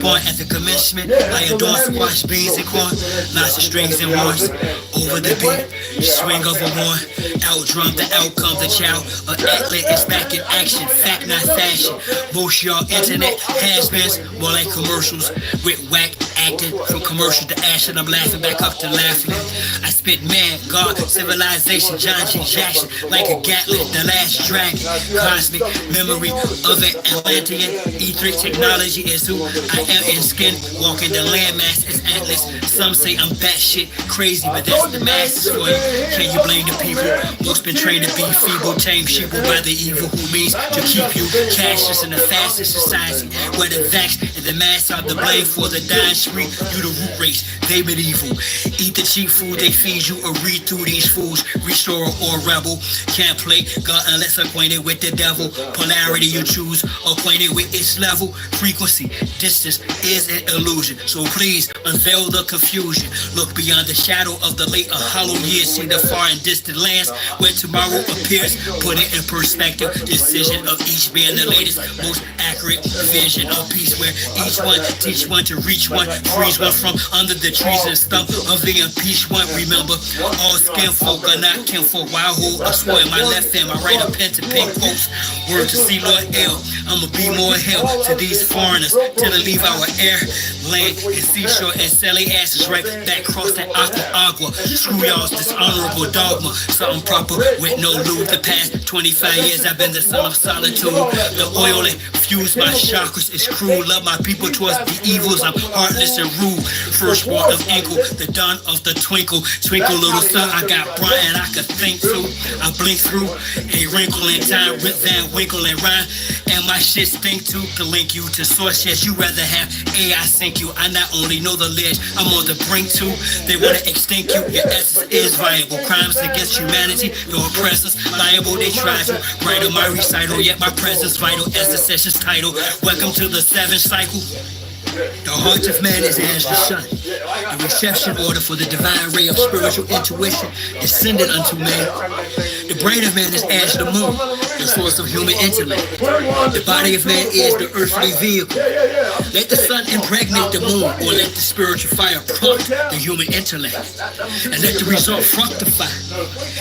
Born at the commencement, I adore squash, beans, and corn. Lots of strings and horns. Over the beat, swing of a horn. Outdrum the outcome, the child. An athlete is back in action, fact not fashion. Most y'all internet has-beens, more like commercials. With whack acting, from commercial to action, I'm laughing back up to laughing. I spit man, God, civilization, John G. Jackson, like a Gatling, the last dragon. Cosmic memory of an Atlantean. E3 technology is who I am in skin. Walking the landmass is Atlas. Some say I'm batshit crazy, but that's the masses for you. Can you blame the people? Most been trained to be feeble, tame sheeple by the evil who means to keep you cashless in the fastest society. Where the vax and the mass are the blame for the dying street. You the root race, they medieval. Eat the cheap food they feed you or read through these fools. Restorer or rebel. Can't play God unless acquainted with the devil. Polarity you choose, acquainted with its level. Frequency, distance is an illusion. So please unveil the confusion. Look beyond the shadow of the late or hollow years. See the far and distant lands where tomorrow appears. Put it in perspective. Decision of each being the latest, most accurate vision of peace, where each one teach one to reach one, freeze one from under the trees and stump of the impeached one. Remember, all skin folk are not kinfolk. While I hold a sword in my left hand, I write a pen to pink quotes. Word to see Lord L. I'ma be more hell to these foreigners till they leave our air, land, and seashore and sell their asses right back across that agua. Screw y'all's dishonorable dogma. Something proper with no lube. The past 25 years I've been the son of solitude. The oil that fused my chakras is cruel. Love my people towards the evils. I'm heartless and rude. Firstborn of ankle, the dawn of the twinkle. Twinkle little sun, I got Brian I could think through. I blink through a wrinkle in time, Rip Van Winkle and rhyme. And my shit stink too, to link you to source. Yes, you rather have AI sink you. I not only know the ledge, I'm on the brink too. They wanna extinct you, your essence is viable. Crimes against humanity, your oppressors liable. They try to write on my recital, yet my presence vital as the session's title. Welcome to the seventh cycle. The heart of man is as the sun. The reception order for the divine ray of spiritual intuition descended unto man. The brain of man is as the moon, the source of human intellect. The body of man is the earthly vehicle. Let the sun impregnate the moon, or let the spiritual fire prompt the human intellect. And let the result fructify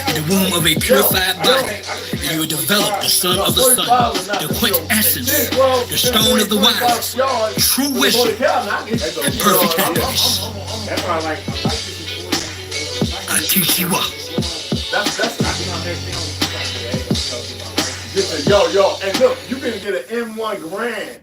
in the womb of a purified body. And you will develop the son of the sun, the quintessence, the stone of the wise, true wisdom, and perfect happiness. I teach you up. Yo, and look, you can get an M1 grand.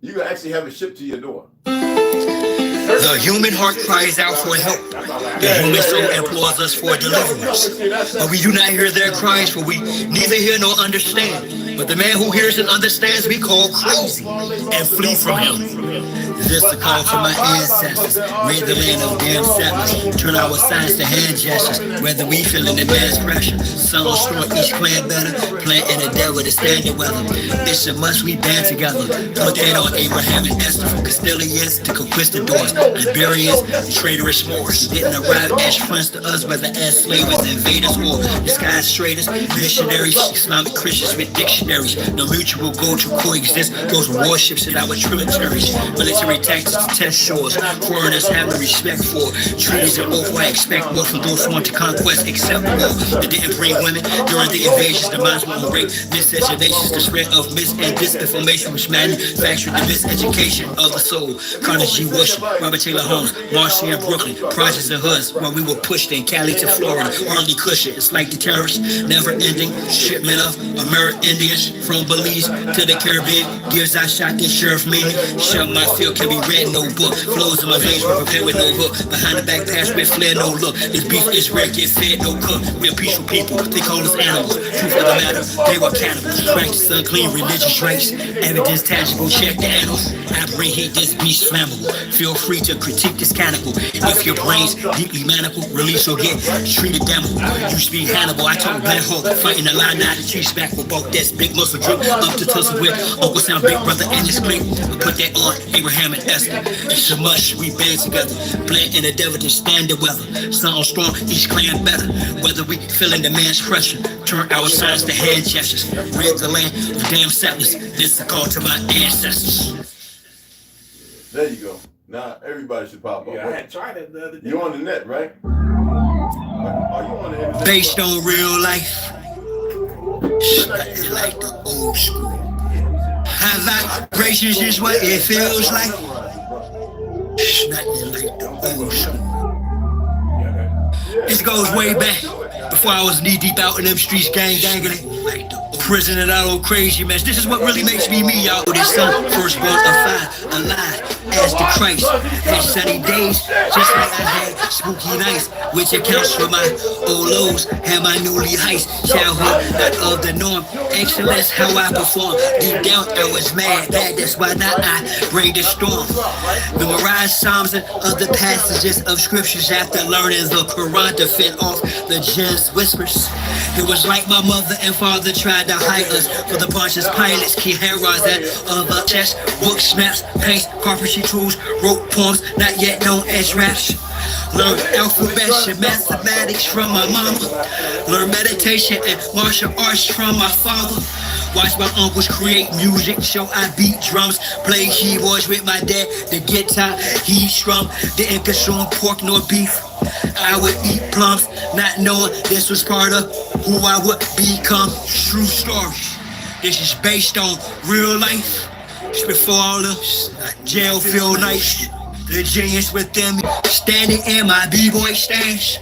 You can actually have it shipped to your door. The human heart cries out for help. The human soul implores us for deliverance. But we do not hear their cries, for we neither hear nor understand. But the man who hears and understands we call crazy and flee from him. This a call to my ancestors. Raid the land of damn settlers. Turn our signs to hand gestures. Whether we feeling the man's pressure. Some will store each clan better. Plant and endeavor to stand the weather. It's a must we band together. Put that on Abraham and Esther. From Castilians to conquistadors. Liberians, traitorous Moors. Didn't arrive as friends to us, whether as slavers, invaders, or disguised traders. Missionaries, Islamic Christians with dictionaries. No mutual goal to coexist. Those warships in our tributaries. Military tactics to test shores. Foreigners have no respect for treaties and oath. I expect more from those who want to conquest, except war. They didn't bring women during the invasions. The minds were rape, miscegenations, the spread of mis and disinformation, which manufactured the miseducation of the soul. Carnegie Bush, Robert Taylor Holmes, Marcy and Brooklyn, projects and hoods, while we were pushed in Cali to Florida. Hardly cushion. It's like the terrorists, never ending shipment of American Indians from Belize to the Caribbean. Gives I shot this sheriff meaning. Shut my field can be read, no book. Flows in my veins were prepared with no hook. Behind the back pass with flair, no look. This beef is rare, get fed, no cook. We're peaceful people, they call us animals. Truth of the matter, they were cannibals. Practice unclean religious rites. Evidence tangible, check the annals. I bring heat, this beast flammable. Feel free to critique this cannibal. If your brain's deeply manacled, release or get treated damnable. Used to be Hannibal, I told Black Hawk, fighting the line, now the chief's back with both that's big muscle drip. Up to tussle with Uncle Sam, big brother and his clique. Put that on Abraham and Esther. It's a must, we band together. Plant and endeavor to stand the weather. Sound strong, each clan better. Whether we feeling the man's pressure, turn our signs to hand gestures. Rid the land of damn settlers. This is a call to my ancestors. There you go. Now everybody should pop up. Yeah, I had tried it the other day. You on the net, right? Are you on the internet? Based on real life. It's nothing like the old school. High vibrations is what it feels like. It's nothing like the old school. This goes way back, before I was knee deep out in them streets, ganging it. Prison and all crazy mess. This is what really makes me me, y'all. This son, firstborn of 5, alive as the Christ. Had sunny days, just like I had spooky nights, which accounts for my old lows and my newly heights. Childhood, not of the norm. Excellence, how I perform. Deep down, I was mad. That's why now I bring the storm. Memorize Psalms and other passages of scriptures after learning the Quran to fend off the jinns whispers. It was like my mother and father tried to hide us for the Pontius Pilates, key heroes that other chest, book snaps, paints, carpentry tools, wrote poems not yet known as raps. Learn alphabets and mathematics from my mama. Learn meditation and martial arts from my father. Watch my uncles create music, so I beat drums. Play keyboards with my dad, the guitar he strummed. Didn't consume pork nor beef. I would eat plums, not knowing this was part of who I would become. True story. This is based on real life. It's before all the jail feel nice. The genius within me, standing in my b-boy stance.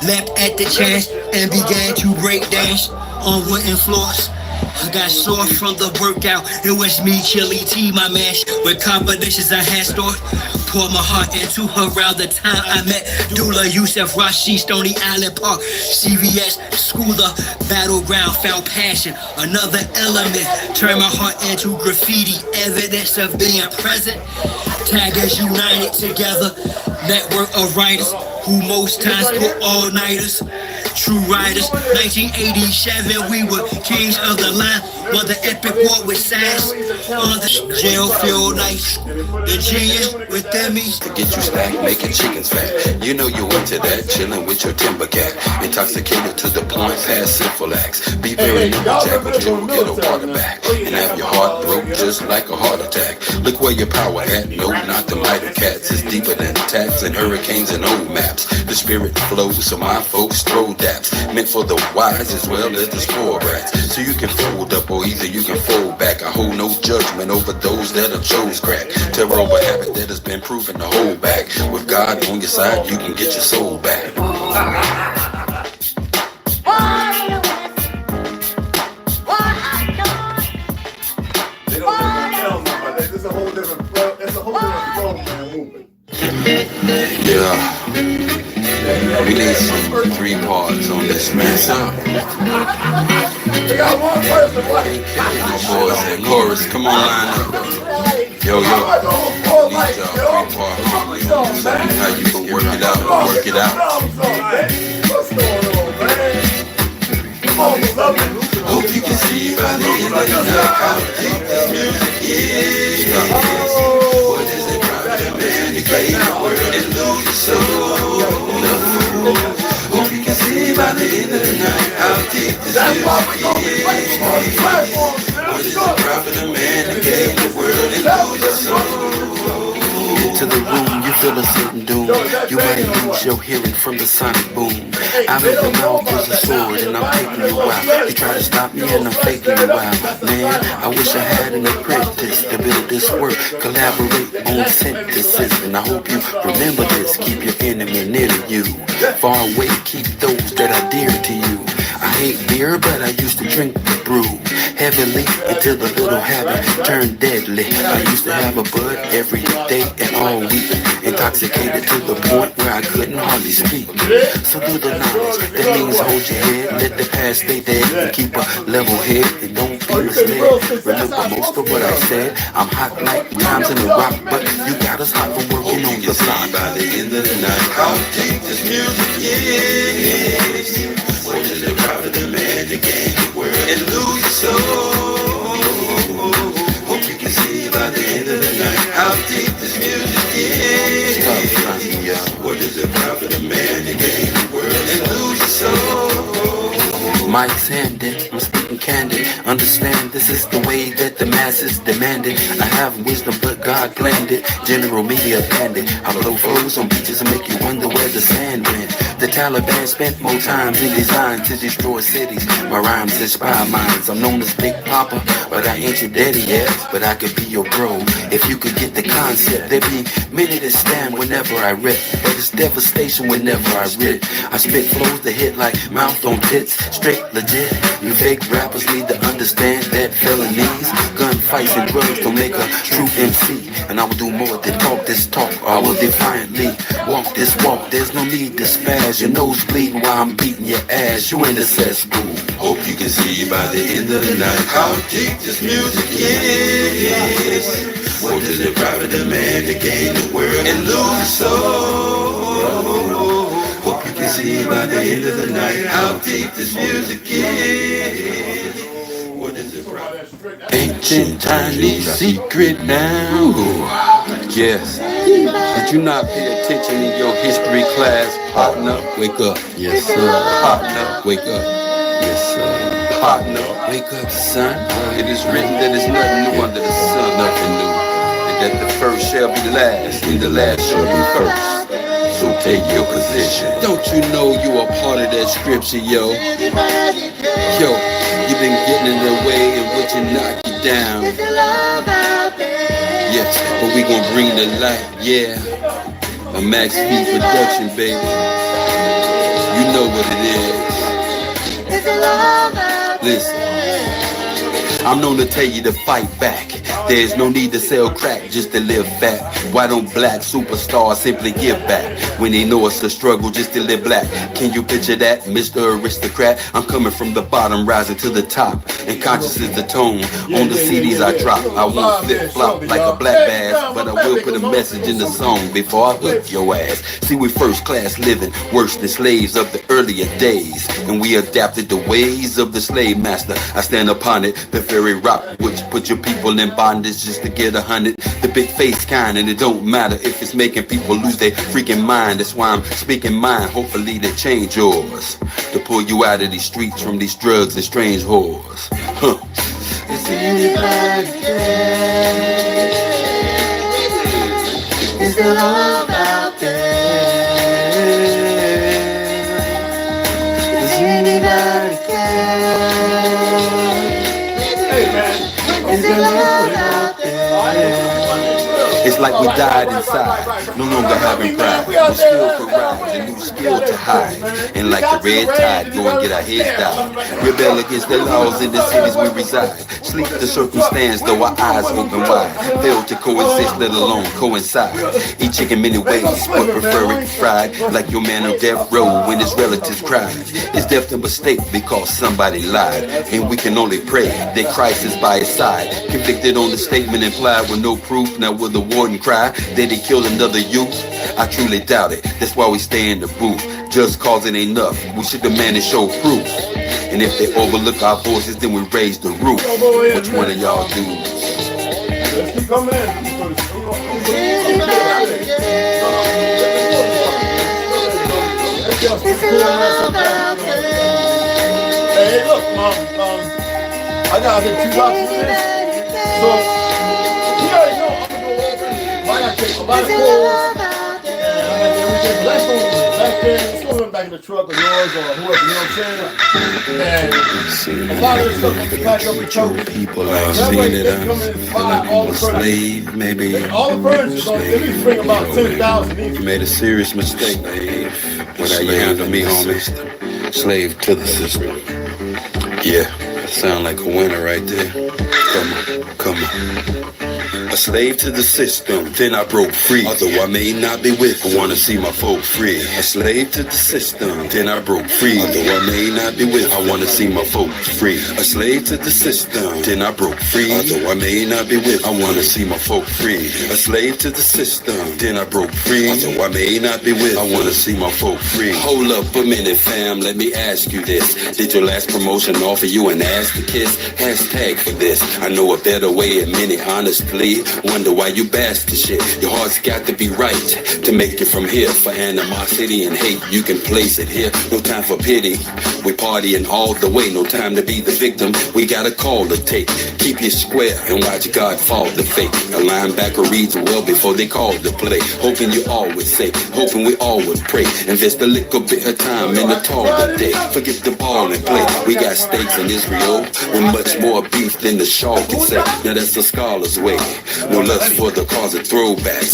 Leapt at the chance and began to break dance on wooden floors. I got sore from the workout. It was me, Chili T, my man. With combinations I had stored. Pour my heart into her around the time I met Dula, Yusef, Rashid, Stony Island Park, CVS, School, the battleground, found passion. Another element, turned my heart into graffiti, evidence of being present. Taggers united together, network of writers who most times put all-nighters. True riders, 1987, we were kings of the line. Won the epic war with sass on the jail field nights. The genius within me. To get you stacked, making chickens fat. You know you into that, chilling with your timber cat. Intoxicated to the point, past sinful acts. Be very nimble, jack, but you'll get a water back. And have your heart broke just like a heart attack. Look where your power at, no, not the lighter cats. It's deeper than attacks and hurricanes and old maps. The spirit flows, so my folks throw daps. Meant for the wise as well as the spoiled brats. So you can fold up or either you can fold back. I hold no judgment over those that have chose crack. Terror over habit that has been proven to hold back. With God on your side, you can get your soul back. It's a whole different flow, man, moving. Yeah. We need some 3 parts on this mess up. We got one person. Boys and chorus, come on, line up. Yo, need y'all 3 part harmony on this. How you can work it out, work it out. What's going on, man? Come on, beloved. Hope you can see by the end of the night how deep this music is. What is it, private man? You gain the world and lose your soul. Hope you can see by the end of the night how deep this music is. What is it, private man? You gain the world and lose your soul. Into the room, you feel a certain doom. You might lose your hearing from the sonic boom. Out of your mouth is a sword and I'm taking you out. You try to stop me and I'm faking you out. Man, I wish I had an apprentice to build this work. Collaborate on synthesis. And I hope you remember this. Keep your enemy near to you. Far away, keep those that are dear to you. I hate beer, but I used to drink the brew heavily until the little habit turned deadly. I used to have a bud every day and all week, intoxicated to the point where I couldn't hardly speak. So do the knowledge, that means hold your head, let the past stay dead, and keep a level head, and don't be misled. Remember most of what I said, I'm hot like times in the rock, but you got us hot from working on the fly. By the end of the night, how deep this music is. What is it about the man to gain the world and lose your soul? Hope you can see by the end of the night how deep this music is. What is it about the man to gain the world and lose your soul? Mike's handed, I'm speaking candid. Understand this is the way that the man masses demand it. I have wisdom, but God planned it. General media bandit. I blow flows on beaches and make you wonder where the sand went. The Taliban spent more times in design to destroy cities. My rhymes inspire minds. I'm known as Big Papa, but I ain't your daddy yet. But I could be your bro if you could get the concept. There be many that stand whenever I rip, but it's devastation whenever I rip. I spit flows that hit like mouth on tits, straight legit. You fake rappers need to understand that felonies, gunfights and drugs don't make a true MC. And I will do more than talk this talk. I will defiantly walk this walk. There's no need to spaz. Your nose bleeding while I'm beating your ass. You in the cesspool. Hope you can see by the end of the night how deep this music is. What does it private demand to gain the world and lose the soul? Hope you can see by the end of the night how deep this music is. What is it private? Ancient tiny secret now. Yes. Did you not pay attention in your history class? Partner, wake up. Yes, sir. Partner, wake up. Yes, sir. Partner, wake up, son. It is written that there's nothing new under the sun, nothing new. And that the first shall be last, and the last shall be first. So take your position. Don't you know you are part of that scripture, yo? Yo, you've been getting in the way and what you knock you down. Yes, but we gon' bring the light, yeah. A Max V production, baby. You know what it is. Listen, I'm known to tell you to fight back. There's no need to sell crack just to live fat. Why don't black superstars simply give back when they know it's a struggle just to live black? Can you picture that, Mr. Aristocrat? I'm coming from the bottom, rising to the top. And conscious is the tone on the CDs I drop. I won't flip-flop like a black bass, but I will put a message in the song before I hook your ass. See, we first class living, worse than slaves of the earlier days. And we adapted the ways of the slave master. I stand upon it, the very rock which put your people in bondage just to get 100. The big face kind, and it don't matter if it's making people lose their freaking mind. That's why I'm speaking mine, hopefully to change yours, to pull you out of these streets from these drugs and strange whores. Huh. Is anybody there? Is there love out there? Is anybody there? Hey, man. Is there love out there? It's like we died inside, no longer having pride. New skill for rise, a new skill to hide. And like the red tide, go and get our heads down. Rebel against the laws in the cities we reside. Sleep the circumstance, though our eyes open wide. Fail to coexist, let alone coincide. Each in many ways, but prefer it fried. Like your man on death row when his relatives cried. It's death a mistake because somebody lied. And we can only pray that Christ is by his side. Convicted on the statement implied with no proof. Now will the warden cry that he killed another youth? I truly doubt it. That's why we stay in the booth. Just cause it ain't enough. We should demand and show proof. And if they overlook our voices, then we raise the roof. Which one of y'all do? Let's keep coming in. Hey, look, I got $2 for this. So, you already know I'm gonna go over. I gotta take a lot of clothes. And everything left over back there. It's going back in the truck of yours or whoever, you know what I'm saying? And a lot of this stuff you can pack up and truck. People are seeing it as a slave, maybe. All the furniture, they need to bring about 10,000 each. You made a serious mistake, when you handle me, homie. Slave to the system. Yeah, sound like a winner right there. Come on. A slave to the system, then I broke free. Although I may not be with, I wanna see my folk free. A slave to the system, then I broke free. Although I may not be with, I wanna see my folk free. A slave to the system, then I broke free. Although I may not be with, I wanna see my folk free. A slave to the system, then I broke free. Although I may not be with, I wanna see my folk free. Hold up a minute, fam, let me ask you this. Did your last promotion offer you an ass to kiss? Hashtag for this. I know a better way, and many honestly Wonder why you bastard shit. Your heart's got to be right to make it from here. For animosity and hate, you can place it here. No time for pity. We partying all the way. No time to be the victim. We got a call to take. Keep you square and watch God fall the fake. A linebacker reads well before they call the play. Hoping you all would say, hoping we all would pray. Invest a little bit of time in the taller day. Forget the ball and play. We got stakes in Israel with much more beef than the shaw can say. Now that's the scholar's way. No lust for the cause of throwbacks.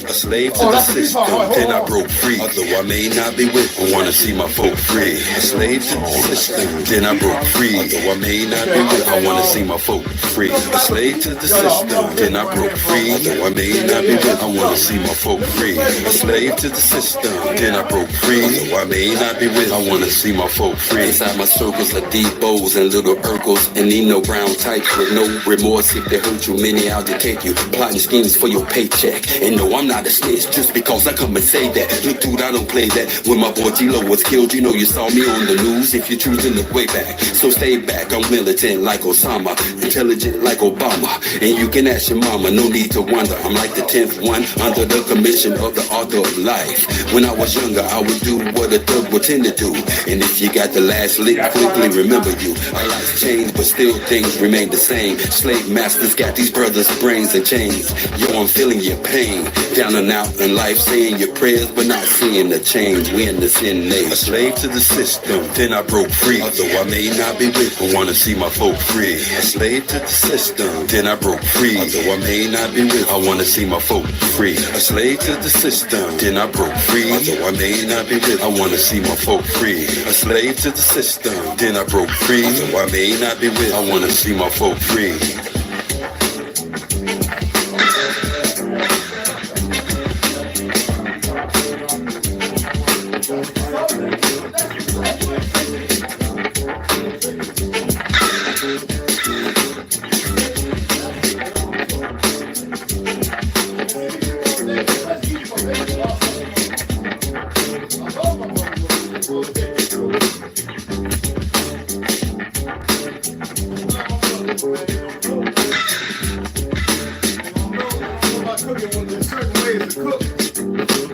A slave to the system, then I broke free. Although I may not be with, I wanna see my folk free. A slave to the system, then I broke free. Although I may not be with, I wanna see my folk free. A slave to the system, then I broke free. Although I may not be with, I wanna see my folk free. A slave to the system, then I broke free. Although I may not be with, I wanna see my folk free. Inside my circles of deep bows and little Urkels and Nino Brown types with no remorse if they hurt you. Many I'll take you, plotting schemes for your paycheck. And no, I'm not a snitch just because I come and say that. Look, dude, I don't play that. When my boy G-Lo was killed, you know you saw me on the news. If you choose to look way back, so stay back. I'm militant like Osama, intelligent like Obama. And you can ask your mama, no need to wonder. I'm like the 10th one under the commission of the author of life. When I was younger, I would do what a thug would tend to do. And if you got the last lick, quickly remember you. Our lives change, but still things remain the same. Slave masters got these brothers' brains and chains. Yo, I'm feeling your pain. Down and out in life, saying your prayers, but not seeing the change. We in the sin nation. A slave to the system, then I broke free. Although I may not be with, I wanna see my folk free. A slave to the system, then I broke free. Although I may not be with, I wanna see my folk free. A slave to the system, then I broke free. Although I may not be with, I wanna see my folk free. A slave to the system, then I broke free. Although I may not be with, I wanna see my folk free.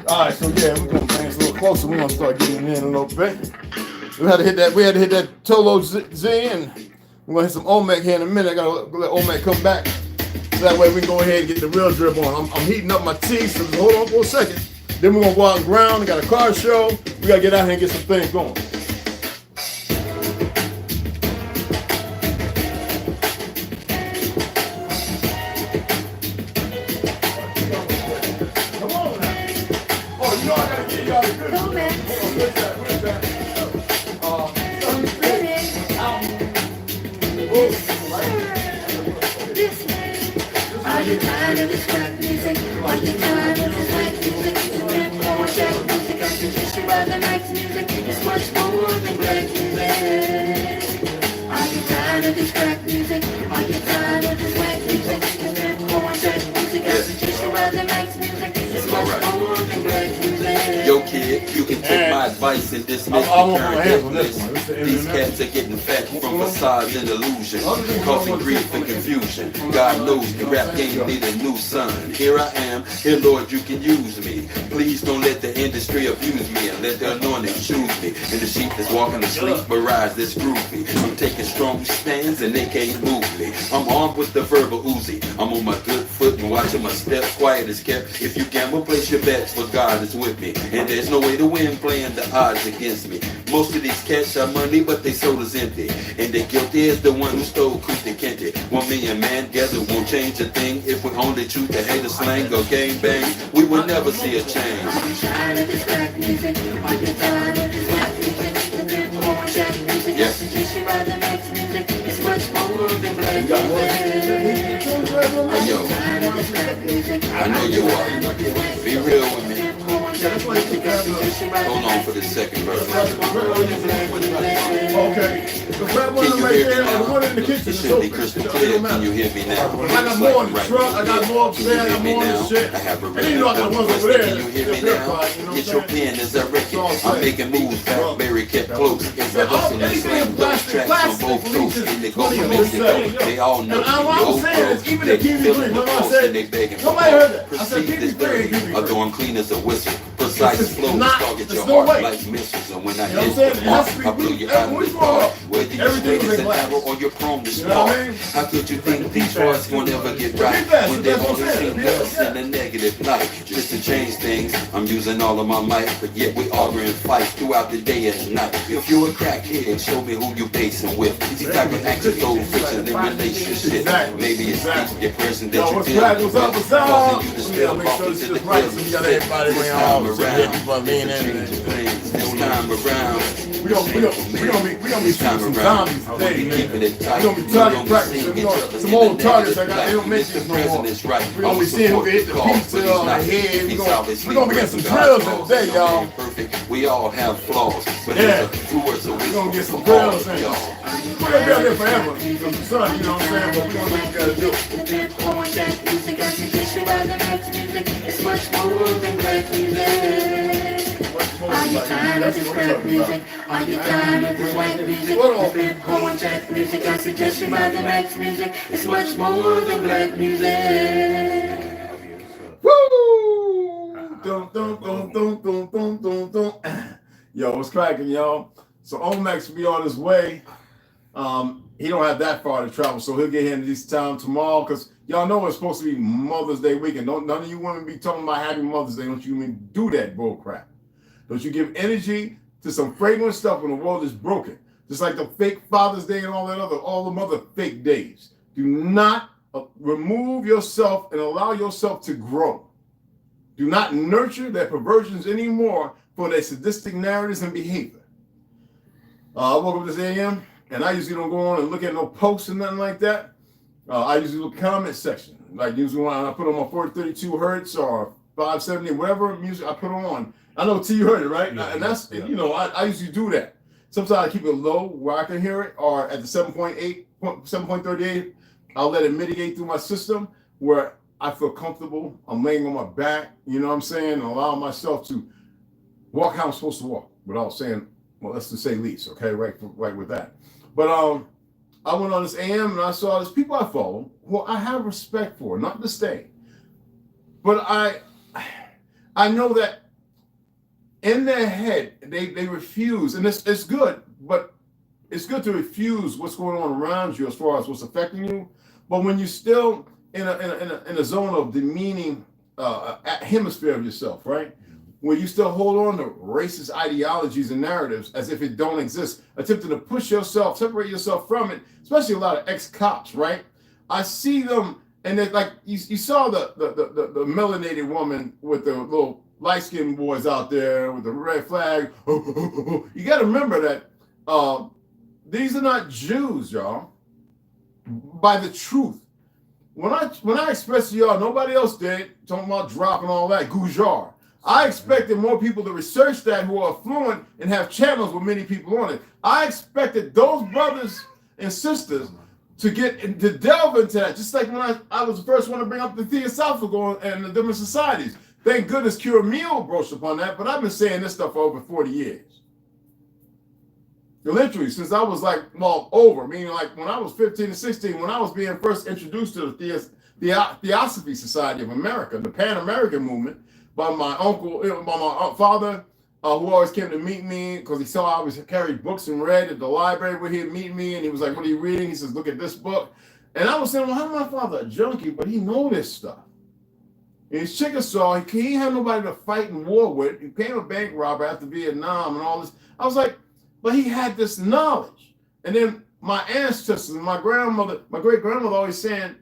Alright, so yeah, we're gonna bring us a little closer. We're gonna start getting in a little bit. We had to hit that ToLU'S Z, and we're gonna hit some Olmec here in a minute. I gotta let Olmec come back. So that way we can go ahead and get the real drip on. I'm heating up my tea, so just hold on for a second. Then we're gonna go out and ground. We got a car show. We gotta get out here and get some things going. Are you tired of this rap music? Are you tired of this rap music? Rap more jack music, I suggest you rather nice music. It's much more than great music. Are you tired of this rap music? Are you tired of this rap music? Rap more jack music, I suggest you rather nice music. It's much more than great music. Yo, kid, you can take my advice and dismiss the current definition. These cats are getting fat from facades and illusion, causing grief and confusion. God knows the rap game need a new son. Here I am, here Lord, you can use me. Please don't let the industry abuse me, and let the anointing choose me. And the sheep that's walking asleep, but rise this groovy. I'm taking strong stands and they can't move me. I'm armed with the verbal Uzi. I'm on my good foot and watching my steps, quiet as kept. If you gamble, place your bets, for God is with me. And there's no way to win playing the odds against me. Most of these cats are money, but they soul is empty. And the guilty is the one who stole Kuta Kente. 1 million man gathered won't change a thing. If we only choose to hate a slang or gang bang, we will never see a change. Are you tired of this rap music? Are you tired of this rap music? The rap more jack music, I suggest you rather nice music. It's much more than great music. Are you tired of this rap music? I know you are. Be real with me. Are you tired of this Hold on for the second verse. Okay. The red one right there and the one in the kitchen. It should be crystal clear. Can you hear me now? I got more in the truck, I got more upstairs, I got more in the shit. I have a And you know I got ones over there. Can you hear me now? Get your pen as I reckon. I'm making moves, Blackberry kept close. As I hustle and slam those tracks on both coasts. And they go from Mexico. They all know And all I'm saying is, even the TV3, remember I said, nobody heard that. I said TV3. Although I'm clean as a whistle. Precise flow, target your no heart way. like missiles. And when I You know hit what I'm the saying? mark, It has to be I blew weak. you out of Every the park. part. Whether you Everything swing is as an like arrow or you're prone to You know what I spark. mean? How could you think these words won't ever get right when they only seem us in a negative light? Just to change things, I'm using all of my might, but yet we argue and fight throughout the day and night. If you're a crackhead, show me who you basing with. These type of actions so friction in relationships. Maybe it's your person that you deal with, causing you to spill off into the cliff. This time around, this time around. We gonna be shooting some zombies today, man. We gonna be target practice. Some old targets they don't make this no more. We gonna be seeing who hit the pizza on the head. We gonna be getting some drills in today, y'all. We all have flaws, but Yeah. we gonna get some drills in. We're gonna be out there forever. Some sun, you know what I'm saying? But we gonna do what we gotta do. It's much more than black music. Are you tired of this rap music? Are you tired of this white music? The flip horn jack music, I suggest you buy the Rax music. It's much more than black music. Woo! Dun, dun, dun, dun, dun, dun, dun, dun. Yo, what's cracking, y'all? So Omax will be on his way. He don't have that far to travel, so he'll get here in this time tomorrow. Cause y'all know it's supposed to be Mother's Day weekend. None of you women be talking about Happy Mother's Day. Don't you even do that bull crap. Don't you give energy to some fragrant stuff when the world is broken. Just like the fake Father's Day and all the other fake days. Do not remove yourself and allow yourself to grow. Do not nurture their perversions anymore for their sadistic narratives and behavior. I woke up this AM, and I usually don't go on and look at no posts and nothing like that. I usually look comment section. Like usually when I put on my 432 hertz or 570, whatever music I put on. I know T, you heard it, right? Yeah, and that's, you know, I usually do that. Sometimes I keep it low where I can hear it, or at the 7.38, I'll let it mitigate through my system where I feel comfortable. I'm laying on my back, you know what I'm saying? And allowing myself to walk how I'm supposed to walk without saying, well, let's just say least, okay? Right with that. But I went on this AM and I saw these people I follow who I have respect for, not to stay. But I know that in their head, they refuse, and it's good, but it's good to refuse what's going on around you as far as what's affecting you. But when you're still in a zone of demeaning hemisphere of yourself, right? Where you still hold on to racist ideologies and narratives as if it don't exist, attempting to push yourself, separate yourself from it, especially a lot of ex-cops, right? I see them, and it's like you saw the melanated woman with the little light-skinned boys out there with the red flag. You got to remember that these are not Jews, y'all. By the truth, when I expressed to y'all, nobody else did, talking about dropping all that gujar. I expected more people to research that who are fluent and have channels with many people on it. I expected those brothers and sisters to delve into that, just like when I was the first one to bring up the Theosophical and the different societies. Thank goodness Cure Meal broached upon that, but I've been saying this stuff for over 40 years. Literally, since I was meaning like when I was 15 and 16, when I was being first introduced to the Theosophy Society of America, the Pan-American movement, by my uncle, by my father, who always came to meet me because he saw I always carried books and read at the library where he'd meet me, and he was like, "What are you reading?" He says, "Look at this book." And I was saying, "Well, how my father a junkie, but he know this stuff." And his Chickasaw, he ain't have nobody to fight in war with. He became a bank robber after Vietnam and all this. I was like, but he had this knowledge. And then my ancestors, my grandmother, my great-grandmother always saying,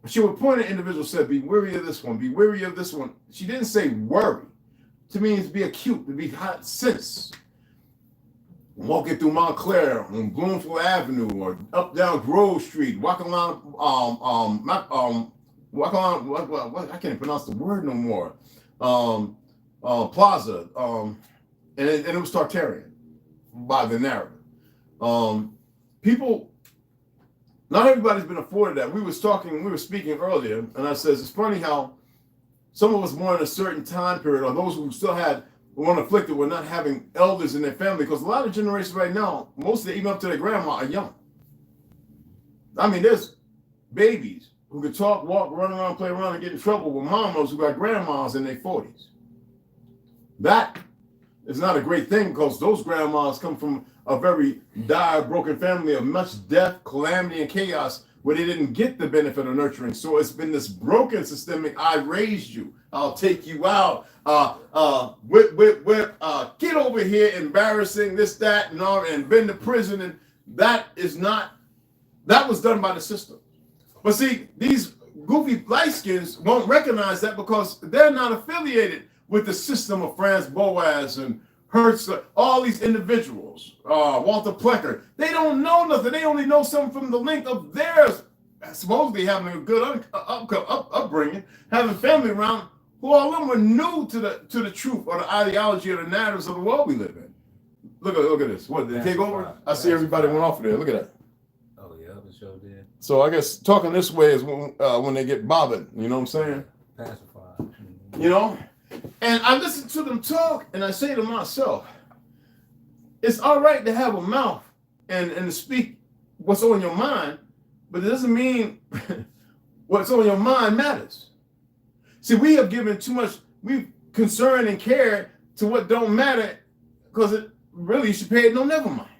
she would point at individuals, said, "Be wary of this one, be wary of this one." She didn't say worry. To me, it's be acute, to be hot sense. Walking through Montclair on Bloomfield Avenue or up down Grove Street, walking along, I can't pronounce the word no more. Plaza, and it was Tartarian by the narrative. People, not everybody's been afforded that. We were speaking earlier, and I says it's funny how some of us born in a certain time period, or those who still had one afflicted, were not having elders in their family, because a lot of generations right now, most of them, even up to their grandma, are young. I mean, there's babies who could talk, walk, run around, play around, and get in trouble with mamas who got grandmas in their 40s. That is not a great thing, because those grandmas come from a very dire, broken family of much death, calamity, and chaos, where they didn't get the benefit of nurturing. So it's been this broken systemic, I raised you, I'll take you out, whip, get over here, embarrassing, this, that, and all, and been to prison. And that was done by the system. But see, these goofy lightskins won't recognize that, because they're not affiliated with the system of Franz Boas and Hertz, all these individuals, Walter Plecker. They don't know nothing. They only know something from the link of theirs, supposedly having a good upbringing, having family around, who all of them were new to the truth or the ideology or the narratives of the world we live in. Look at this. What, did they take over? I see everybody went off of there. Look at that. Oh, yeah, the show did. So I guess talking this way is when they get bothered. You know what I'm saying? Pacified. You know? And I listen to them talk, and I say to myself, it's all right to have a mouth and to speak what's on your mind, but it doesn't mean what's on your mind matters. See, we have given too much, we've concerned and cared to what don't matter, because it really, you should pay it no never mind.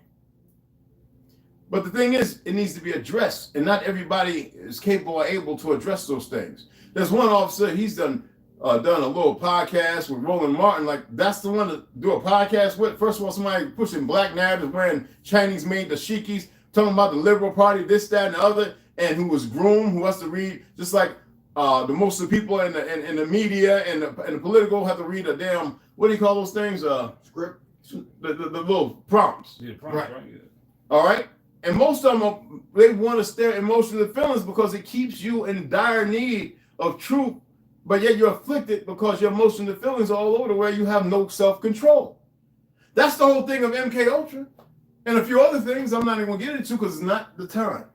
But the thing is, it needs to be addressed, and not everybody is capable or able to address those things. There's one officer, he's done a little podcast with Roland Martin. Like, that's the one to do a podcast with. First of all, somebody pushing black narratives, wearing Chinese-made dashikis, talking about the liberal party, this, that, and the other, and who was groomed, who has to read, just like the most of the people in the media and the political have to read a damn, what do you call those things? Script? The little prompts. Yeah, prompts, right? Yeah. All right? And most of them, they want to stare at emotions and feelings, because it keeps you in dire need of truth, but yet you're afflicted because your emotions and feelings are all over the way. You have no self-control. That's the whole thing of MK Ultra, and a few other things I'm not even gonna get into, because it's not the time.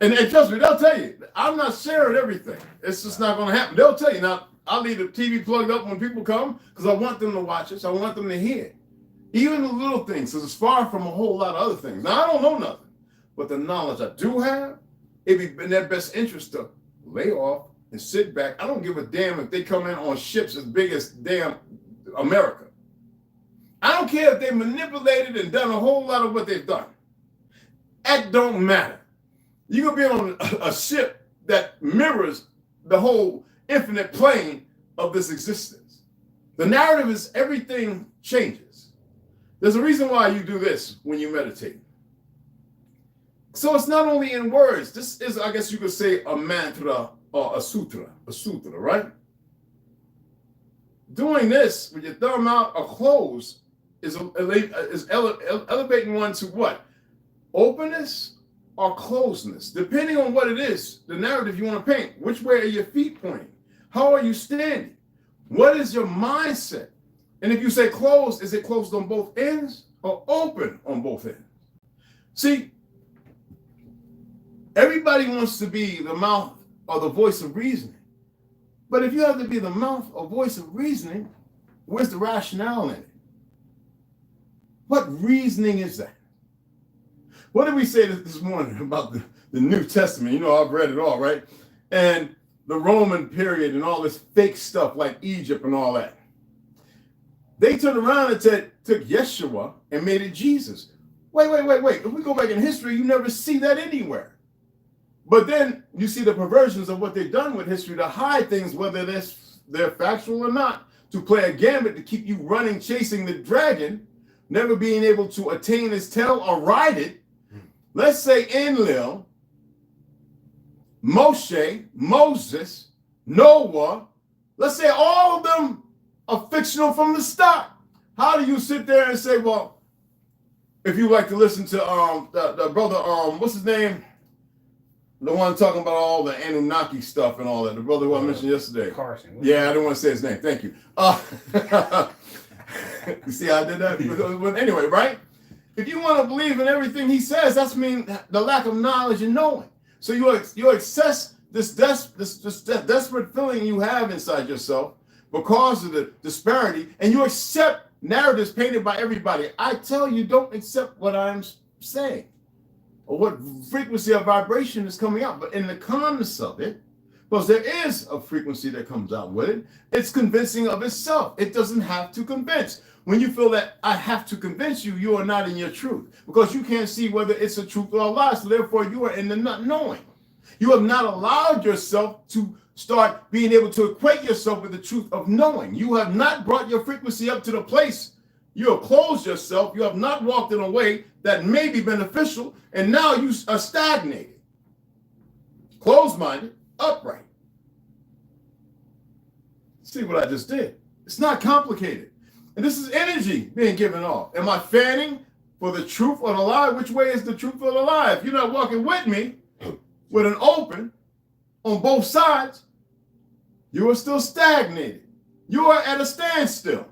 And trust me, they'll tell you, I'm not sharing everything. It's just not gonna happen. They'll tell you. Now, I'll leave the TV plugged up when people come, because I want them to watch it. So I want them to hear it. Even the little things, because it's far from a whole lot of other things. Now, I don't know nothing, but the knowledge I do have, it'd be in their best interest to lay off and sit back. I don't give a damn if they come in on ships as big as damn America. I don't care if they manipulated and done a whole lot of what they've done. That don't matter. You can be on a ship that mirrors the whole infinite plane of this existence. The narrative is everything changes. There's a reason why you do this when you meditate. So it's not only in words. This is, I guess you could say, a mantra or a sutra, right? Doing this with your thumb out or closed is elevating one to what? Openness or closeness, depending on what it is, the narrative you want to paint. Which way are your feet pointing? How are you standing? What is your mindset? And if you say closed, is it closed on both ends or open on both ends? See, everybody wants to be the mouth or the voice of reasoning. But if you have to be the mouth or voice of reasoning, where's the rationale in it? What reasoning is that? What did we say this morning about the New Testament? You know, I've read it all, right? And the Roman period and all this fake stuff like Egypt and all that. They turned around and took Yeshua and made it Jesus. Wait. If we go back in history, you never see that anywhere. But then you see the perversions of what they've done with history to hide things, whether they're factual or not, to play a gambit to keep you running, chasing the dragon, never being able to attain his tail or ride it. Let's say Enlil, Moshe, Moses, Noah, let's say all of them are fictional from the start. How do you sit there and say, well, if you like to listen to the brother, what's his name? The one talking about all the Anunnaki stuff and all that. The brother who I mentioned yesterday. Carson. Yeah, I didn't want to say his name. Thank you. You see how I did that? But anyway, right? If you want to believe in everything he says, that's mean the lack of knowledge and knowing. So you access this desperate feeling you have inside yourself because of the disparity, and you accept narratives painted by everybody. I tell you, don't accept what I'm saying or what frequency of vibration is coming out. But in the calmness of it, because there is a frequency that comes out with it, it's convincing of itself. It doesn't have to convince. When you feel that I have to convince you, you are not in your truth because you can't see whether it's a truth or a lie. So therefore, you are in the not knowing. You have not allowed yourself to start being able to equate yourself with the truth of knowing. You have not brought your frequency up to the place. You have closed yourself. You have not walked in a way that may be beneficial. And now you are stagnated, closed-minded, upright. See what I just did? It's not complicated. And this is energy being given off. Am I fanning for the truth or the lie? Which way is the truth or the lie? If you're not walking with me with an open on both sides, you are still stagnated. You are at a standstill.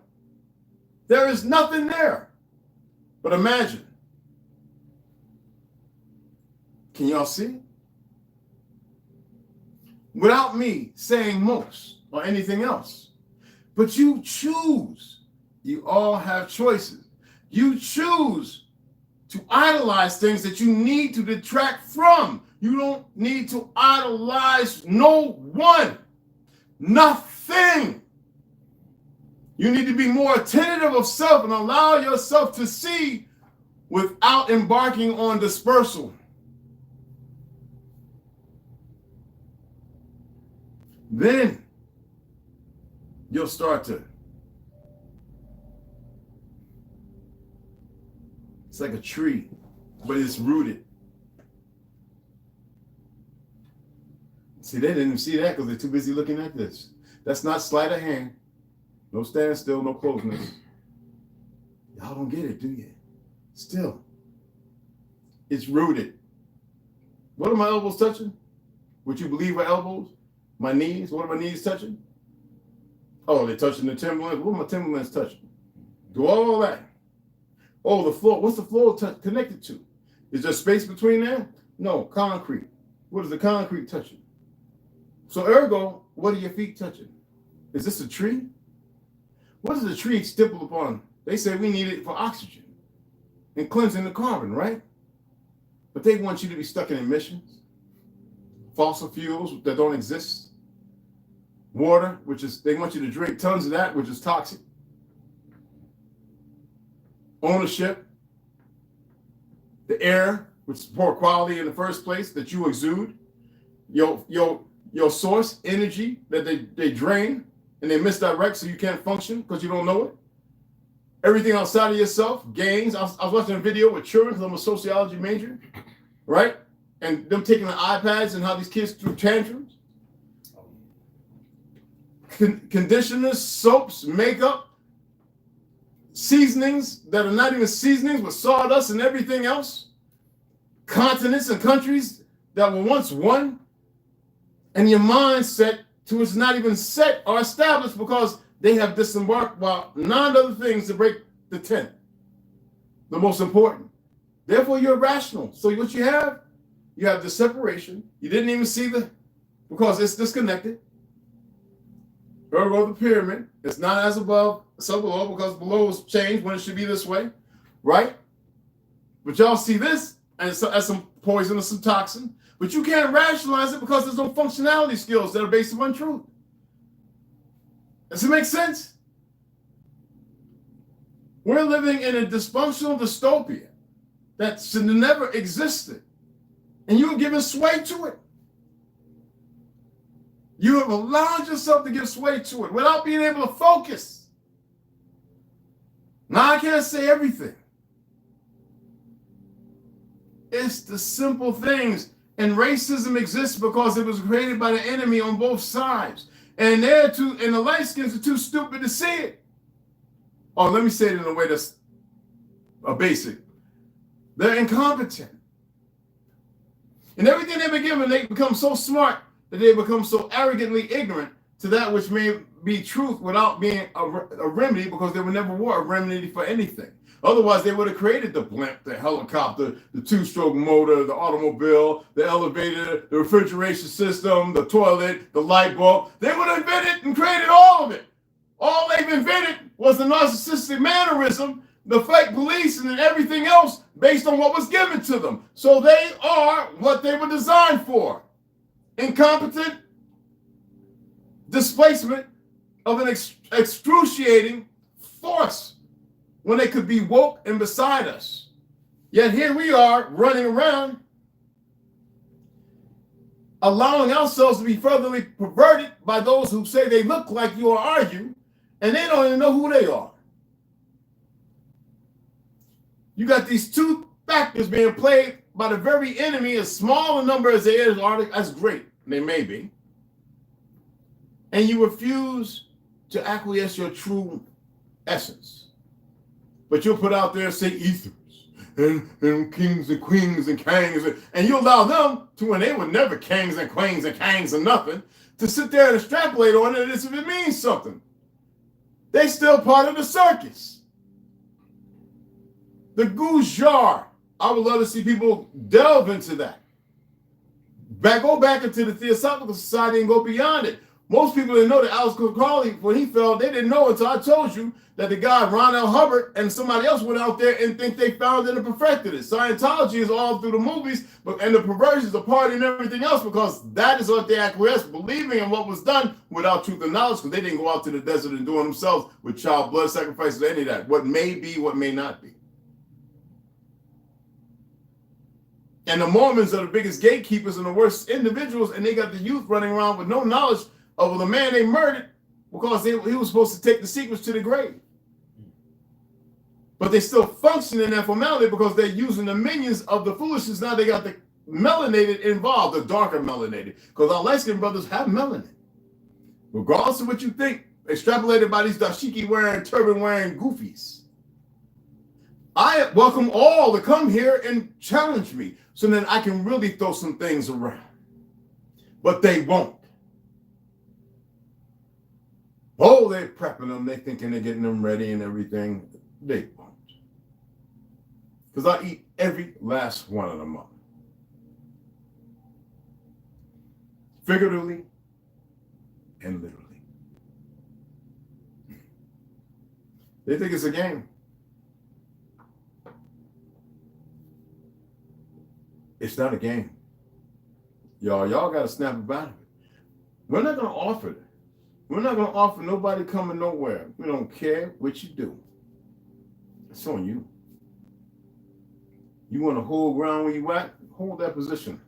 There is nothing there. But imagine. Can y'all see? Without me saying most or anything else. But you choose. You all have choices. You choose to idolize things that you need to detract from. You don't need to idolize no one. Nothing. You need to be more attentive of self and allow yourself to see without embarking on dispersal. Then you'll start to. It's like a tree, but it's rooted. See, they didn't even see that because they're too busy looking at this. That's not sleight of hand. No standstill, no closeness. Y'all don't get it, do you? Still, it's rooted. What are my elbows touching? What you believe are elbows? My knees? What are my knees touching? Oh, they're touching the Timberlands. What are my Timberlands touching? Do all that. Oh, the floor. What's the floor connected to? Is there space between there? No, concrete. What is the concrete touching? So ergo, what are your feet touching? Is this a tree? What does the tree stipple upon? They say we need it for oxygen and cleansing the carbon, right? But they want you to be stuck in emissions, fossil fuels that don't exist, water, which is, they want you to drink tons of that, which is toxic, ownership, the air, which is poor quality in the first place that you exude, your source, energy that they drain and they misdirect so you can't function because you don't know it. Everything outside of yourself, gangs. I was watching a video with children because I'm a sociology major, right? And them taking the iPads and how these kids threw tantrums. Conditioners, soaps, makeup, seasonings that are not even seasonings with sawdust and everything else. Continents and countries that were once one. And your mindset to it's not even set or established because they have disembarked while 9 other things to break the 10th. The most important. Therefore, you're rational. So what you have the separation. You didn't even see because it's disconnected. Ergo the pyramid. It's not as above, so below, because below is changed when it should be this way, right? But y'all see this as some poison or some toxin. But you can't rationalize it because there's no functionality skills that are based upon truth. Does it make sense? We're living in a dysfunctional dystopia that should have never existed. And you're giving sway to it. You have allowed yourself to give sway to it without being able to focus. Now, I can't say everything. It's the simple things. And racism exists because it was created by the enemy on both sides. And the light skins are too stupid to see it. Oh, let me say it in a way that's a basic. They're incompetent. And everything they've been given, they become so smart that they become so arrogantly ignorant to that which may be truth without being a remedy, because they were never were a remedy for anything. Otherwise, they would have created the blimp, the helicopter, the two-stroke motor, the automobile, the elevator, the refrigeration system, the toilet, the light bulb. They would have invented and created all of it. All they've invented was the narcissistic mannerism, the fake police, and everything else based on what was given to them. So they are what they were designed for. Incompetent displacement of an excruciating force when they could be woke and beside us. Yet here we are running around, allowing ourselves to be furtherly perverted by those who say they look like you or are you, and they don't even know who they are. You got these two factors being played by the very enemy, as small a number as they are, as great they may be, and you refuse to acquiesce your true essence. But you'll put out there and say ethers and kings and queens and kangs, and you allow them to, and they were never kings and queens and kangs and nothing, to sit there and extrapolate on it as if it means something. They still part of the circus. The goose jar. I would love to see people delve into that. Go back into the Theosophical Society and go beyond it. Most people didn't know that Alice Crowley, when he fell, they didn't know until I told you that the guy Ron L. Hubbard and somebody else went out there and think they found it and perfected it. Scientology is all through the movies, and the perversions, the party, and everything else, because that is what they acquiesced, believing in what was done without truth and knowledge, because they didn't go out to the desert and do it themselves with child blood sacrifices or any of that. What may be, what may not be. And the Mormons are the biggest gatekeepers and the worst individuals, and they got the youth running around with no knowledge of the man they murdered because he was supposed to take the secrets to the grave. But they still function in that formality because they're using the minions of the foolishness. Now they got the melanated involved, the darker melanated, because our light-skinned brothers have melanin. Regardless of what you think, extrapolated by these dashiki-wearing, turban-wearing goofies. I welcome all to come here and challenge me so that I can really throw some things around. But they won't. Oh, they're prepping them. They're thinking they're getting them ready and everything. They won't. Because I eat every last one of them up. Figuratively and literally. They think it's a game. It's not a game. Y'all got to snap about it. We're not going to offer it. We're not going to offer nobody coming nowhere. We don't care what you do. It's on you. You want to hold ground where you at? Hold that position.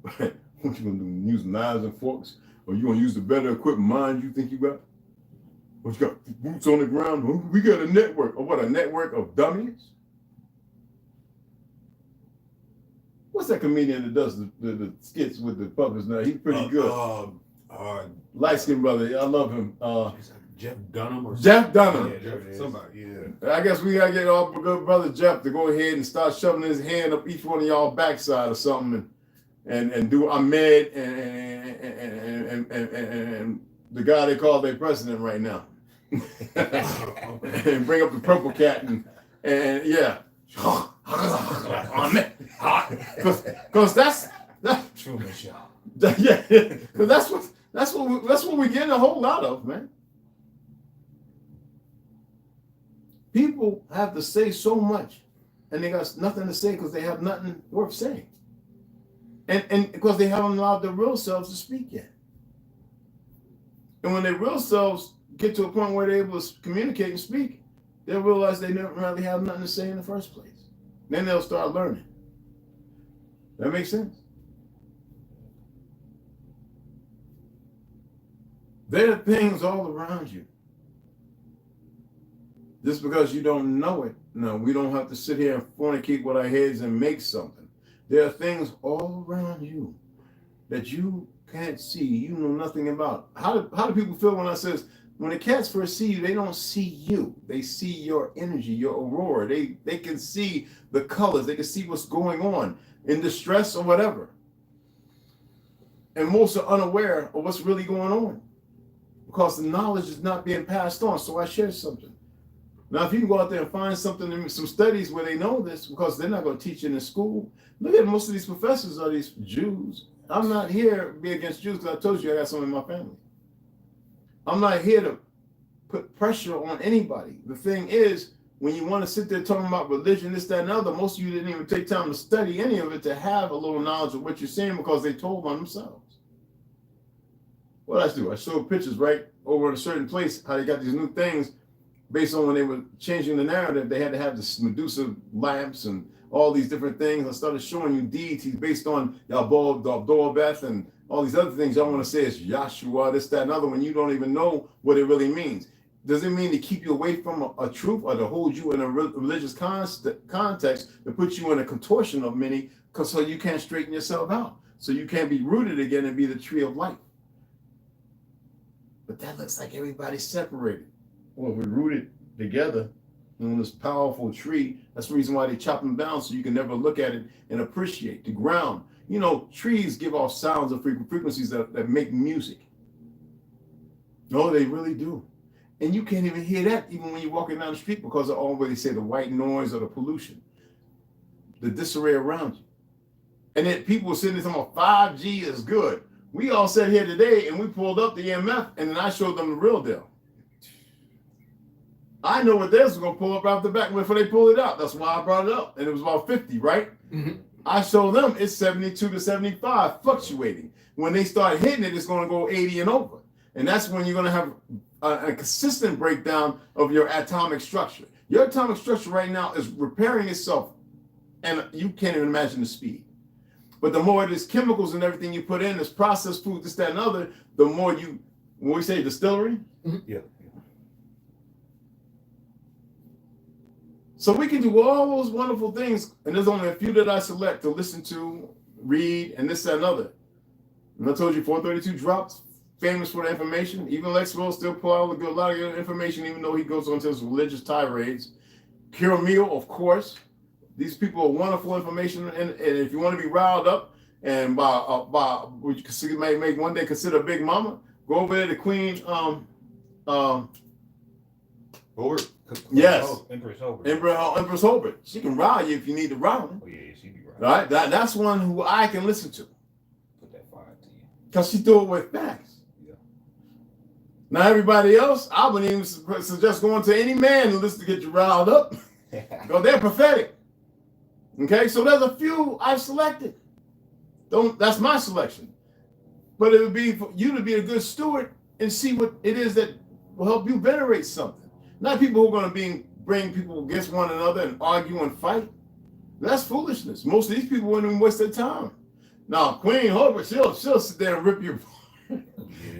What you going to do? Use knives and forks? Or you going to use the better equipped mind you think you got? What, you got boots on the ground? We got a network. Or what, a network of dummies? What's that comedian that does the skits with the puppets now? He's pretty good. Light-skinned brother. I love him. Jeff Dunham or Jeff Dunham. Yeah, somebody, yeah. I guess we got to get our good brother Jeff to go ahead and start shoving his hand up each one of y'all backside or something and do Ahmed and the guy they call their president right now. And bring up the purple cat and yeah. Because that's Truman Show. Yeah, because that's what we're getting a whole lot of, man. People have to say so much, and they got nothing to say because they have nothing worth saying, and because they haven't allowed their real selves to speak yet. And when their real selves get to a point where they're able to communicate and speak, they'll realize they never really have nothing to say in the first place. Then they'll start learning. That makes sense? There are things all around you. Just because you don't know it, no, we don't have to sit here and fornicate with our heads and make something. There are things all around you that you can't see, you know nothing about. How do people feel when I says, when the cats first see you, they don't see you. They see your energy, your aurora. They can see the colors. They can see what's going on in distress or whatever. And most are unaware of what's really going on because the knowledge is not being passed on. So I share something. Now, if you can go out there and find something, some studies where they know this, because they're not going to teach it in school. Look at most of these professors are these Jews. I'm not here to be against Jews because I told you I got some in my family. I'm not here to put pressure on anybody. The thing is, when you want to sit there talking about religion, this, that, and the other, most of you didn't even take time to study any of it to have a little knowledge of what you're saying because they told on themselves. What did I do? I showed pictures right over in a certain place, how they got these new things based on when they were changing the narrative. They had to have this Medusa lamps and all these different things. I started showing you deities based on Beth and all these other things. Y'all want to say it's Yahshua, this, that, and other, when you don't even know what it really means. Does it mean to keep you away from a truth or to hold you in a religious context, to put you in a contortion of many, so you can't straighten yourself out, so you can't be rooted again and be the tree of life? But that looks like everybody's separated. Well, we're rooted together on this powerful tree. That's the reason why they chop them down, so you can never look at it and appreciate the ground. You know, trees give off sounds of frequencies that make music. No, they really do. And you can't even hear that even when you're walking down the street because of all what they say, the white noise or the pollution, the disarray around you. And then people were sitting there talking about 5G is good. We all sat here today and we pulled up the EMF and then I showed them the real deal. I know what theirs was going to pull up right the back before they pulled it out. That's why I brought it up. And it was about 50, right? Mm-hmm. I showed them it's 72 to 75 fluctuating. When they start hitting it, it's going to go 80 and over. And that's when you're going to have a consistent breakdown of your atomic structure. Your atomic structure right now is repairing itself, and you can't even imagine the speed. But the more there's chemicals and everything you put in, this processed food, this, that, and other, the more you, when we say distillery? Mm-hmm. Yeah. So we can do all those wonderful things, and there's only a few that I select to listen to, read, and this, that, and other. And I told you 432 drops, famous for the information. Even Lex will still pull out a lot of good information, even though he goes on to his religious tirades. Kiramil, of course. These people are wonderful information, and if you want to be riled up, and by what you may make one day consider a big mama, go over there to Queen Hobart. Yes. Empress Hobart. Empress Hobart. She can rile you if you need to rile. Oh yeah, she be right. Right? That's one who I can listen to. Put that fire to you. Because she do it with facts. Yeah. Now everybody else, I wouldn't even suggest going to any man who listens to get you riled up. Because they're prophetic. Okay, so there's a few I've selected. That's my selection. But it would be for you to be a good steward and see what it is that will help you venerate something. Not people who are going to bring people against one another and argue and fight. That's foolishness. Most of these people wouldn't even waste their time. Now, Queen Hobart, she'll sit there and rip you apart.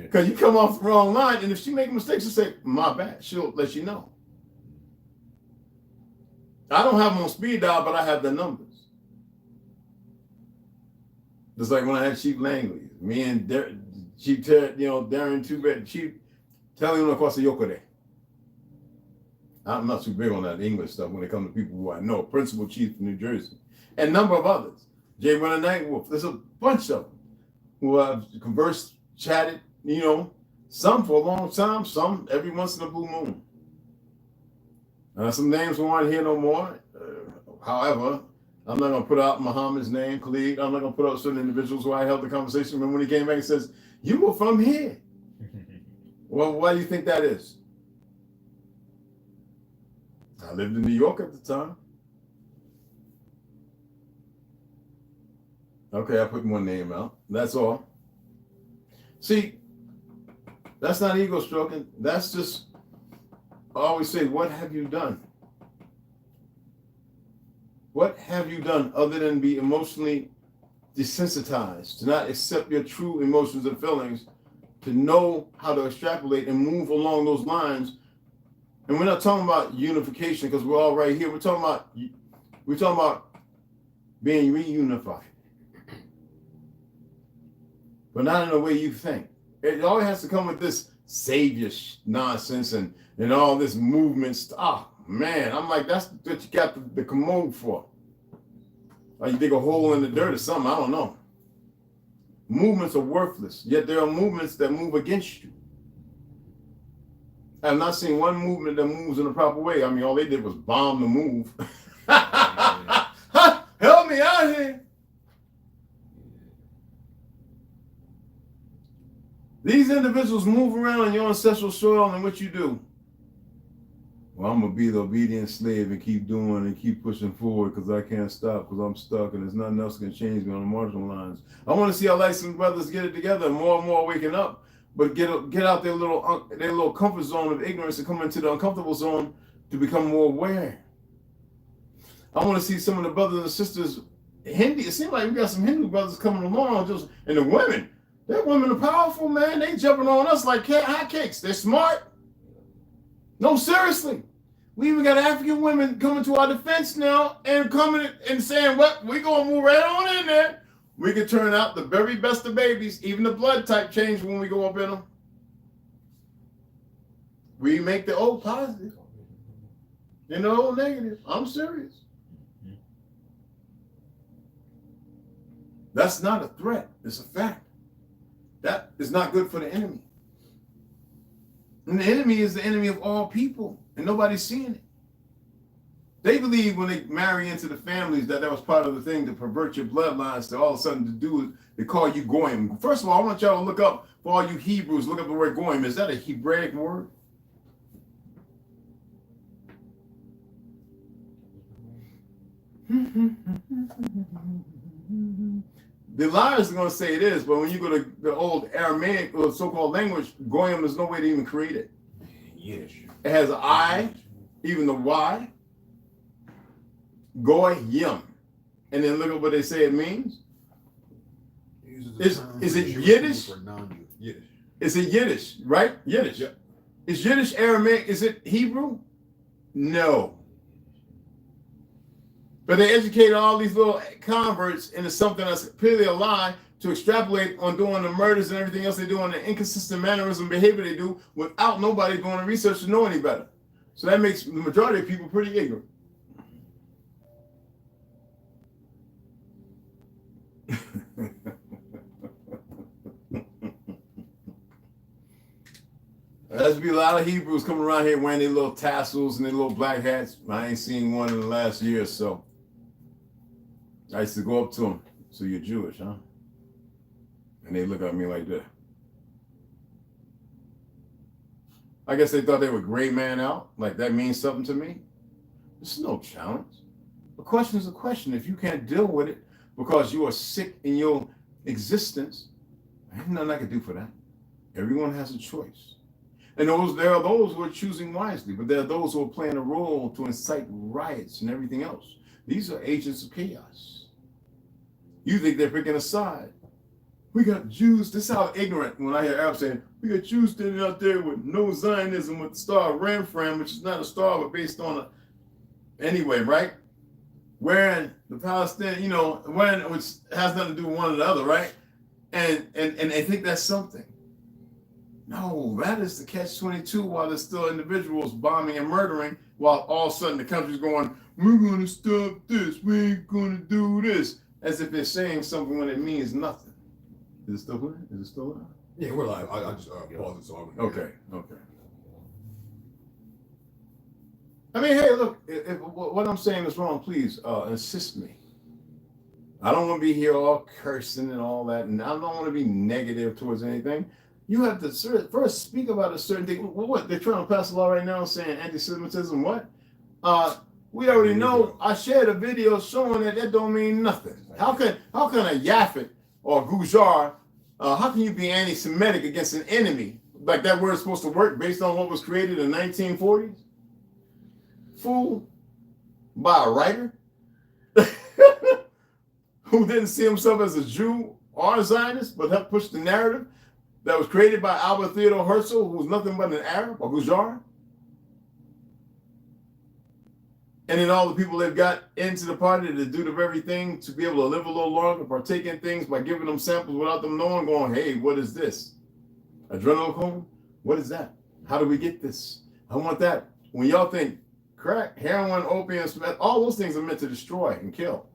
Because you come off the wrong line, and if she makes mistakes, she'll say, my bad. She'll let you know. I don't have them on speed dial, but I have the numbers. Just like when I had Chief Langley, me and Chief Darren Two-Bed, Chief telling him across the Yokode. I'm not too big on that English stuff when it comes to people who I know. Principal Chief from New Jersey. And a number of others. J. Runner Night Wolf. There's a bunch of them who have conversed, chatted, some for a long time, some every once in a blue moon. Some names who aren't here no more. However, I'm not going to put out Muhammad's name, Khalid. I'm not going to put out certain individuals who I held the conversation with when he came back and says, you were from here. Well, why do you think that is? I lived in New York at the time. Okay, I put one name out. That's all. See, that's not ego stroking. That's just, I always say, what have you done? What have you done other than be emotionally desensitized, to not accept your true emotions and feelings, to know how to extrapolate and move along those lines? And we're not talking about unification because we're all right here. We're talking about being reunified, but not in the way you think. It always has to come with this savior nonsense and all this movement stuff. Oh, man, I'm like, that's what you got the commode for. Or you dig a hole in the dirt or something, I don't know. Movements are worthless, yet there are movements that move against you. I've not seen one movement that moves in the proper way. I mean, all they did was bomb the move. Help me out here. These individuals move around on your ancestral soil, and what you do? Well, I'm going to be the obedient slave and keep doing and keep pushing forward because I can't stop because I'm stuck and there's nothing else can change me on the marginal lines. I want to see our licensed brothers get it together, more and more waking up, but get out their little comfort zone of ignorance and come into the uncomfortable zone to become more aware. I want to see some of the brothers and sisters, Hindi. It seems like we got some Hindu brothers coming along, and the women. That women are powerful, man. They jumping on us like hotcakes. They're smart. No, seriously. We even got African women coming to our defense now and coming and saying, what? We gonna move right on in there. We can turn out the very best of babies. Even the blood type change when we go up in them. We make the old positive and the old negative. I'm serious. That's not a threat. It's a fact. That is not good for the enemy. And the enemy is the enemy of all people, and nobody's seeing it. They believe when they marry into the families that was part of the thing to pervert your bloodlines to all of a sudden to do it, they call you goyim. First of all, I want y'all to look up, for all you Hebrews, look up the word goyim. Is that a Hebraic word? The liars are going to say it is, but when you go to the old Aramaic or so-called language, goyim, there's no way to even create it. Yes. It has an I, even the Y. Goyim. And then look at what they say it means. Is it Yiddish? Yiddish. Is it Yiddish, right? Yiddish. Yep. Is Yiddish Aramaic? Is it Hebrew? No. But they educated all these little converts into something that's purely a lie to extrapolate on doing the murders and everything else they do and the inconsistent mannerism behavior they do without nobody doing the research to know any better. So that makes the majority of people pretty ignorant. There's be a lot of Hebrews coming around here wearing their little tassels and their little black hats. I ain't seen one in the last year or so. I used to go up to them. So you're Jewish, huh? And they look at me like that. I guess they thought they were gray man out. Like that means something to me. This is no challenge. A question is a question. If you can't deal with it because you are sick in your existence, there's nothing I can do for that. Everyone has a choice. And there are those who are choosing wisely, but there are those who are playing a role to incite riots and everything else. These are agents of chaos. You think they're picking a side. We got Jews. This is how ignorant when I hear Arabs saying, we got Jews standing out there with no Zionism with the star of Ramfram, which is not a star, but based on a, anyway, right? Wearing the Palestinian, wearing, which has nothing to do with one or the other, right? And they think that's something. No, that is the catch-22 while there's still individuals bombing and murdering while all of a sudden the country's going, we're going to stop this, we ain't going to do this, as if they're saying something when it means nothing. Is it still here? Is it still live? Yeah, we're live. I just paused it so I Okay. I mean, hey, look, if what I'm saying is wrong, please assist me. I don't want to be here all cursing and all that, and I don't want to be negative towards anything. You have to first speak about a certain thing. What they're trying to pass a law right now saying anti-Semitism. What? We already know. I shared a video showing that don't mean nothing. How can a Yafet or Gujar? How can you be anti-Semitic against an enemy? Like that word's supposed to work based on what was created in the 1940s? Fool by a writer who didn't see himself as a Jew or a Zionist, but helped push the narrative that was created by Albert Theodore Herzl, who was nothing but an Arab or Gujar. And then all the people that got into the party to do the very thing to be able to live a little longer, partake in things by giving them samples without them knowing, going, hey, what is this? Adrenochrome? What is that? How do we get this? I want that. When y'all think crack, heroin, opium, all those things are meant to destroy and kill.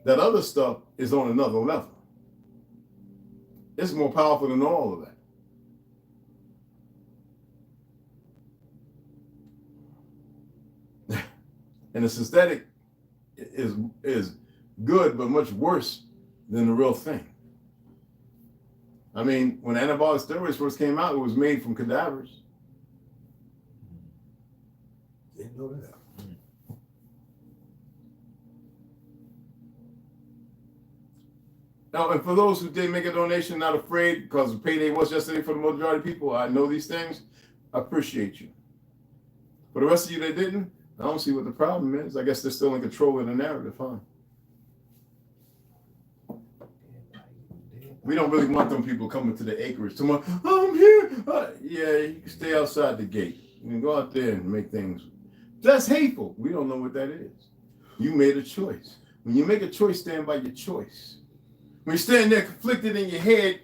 That other stuff is on another level. It's more powerful than all of that. And the synthetic is good, but much worse than the real thing. I mean, when anabolic steroids first came out, it was made from cadavers. Didn't know that. Now, and for those who did make a donation, not afraid, because the payday was yesterday for the majority of people, I know these things, I appreciate you. For the rest of you that didn't, I don't see what the problem is. I guess they're still in control of the narrative, huh? We don't really want them people coming to the acreage tomorrow. I'm here. Yeah, you can stay outside the gate. You can go out there and make things. That's hateful. We don't know what that is. You made a choice. When you make a choice, stand by your choice. When you're standing there conflicted in your head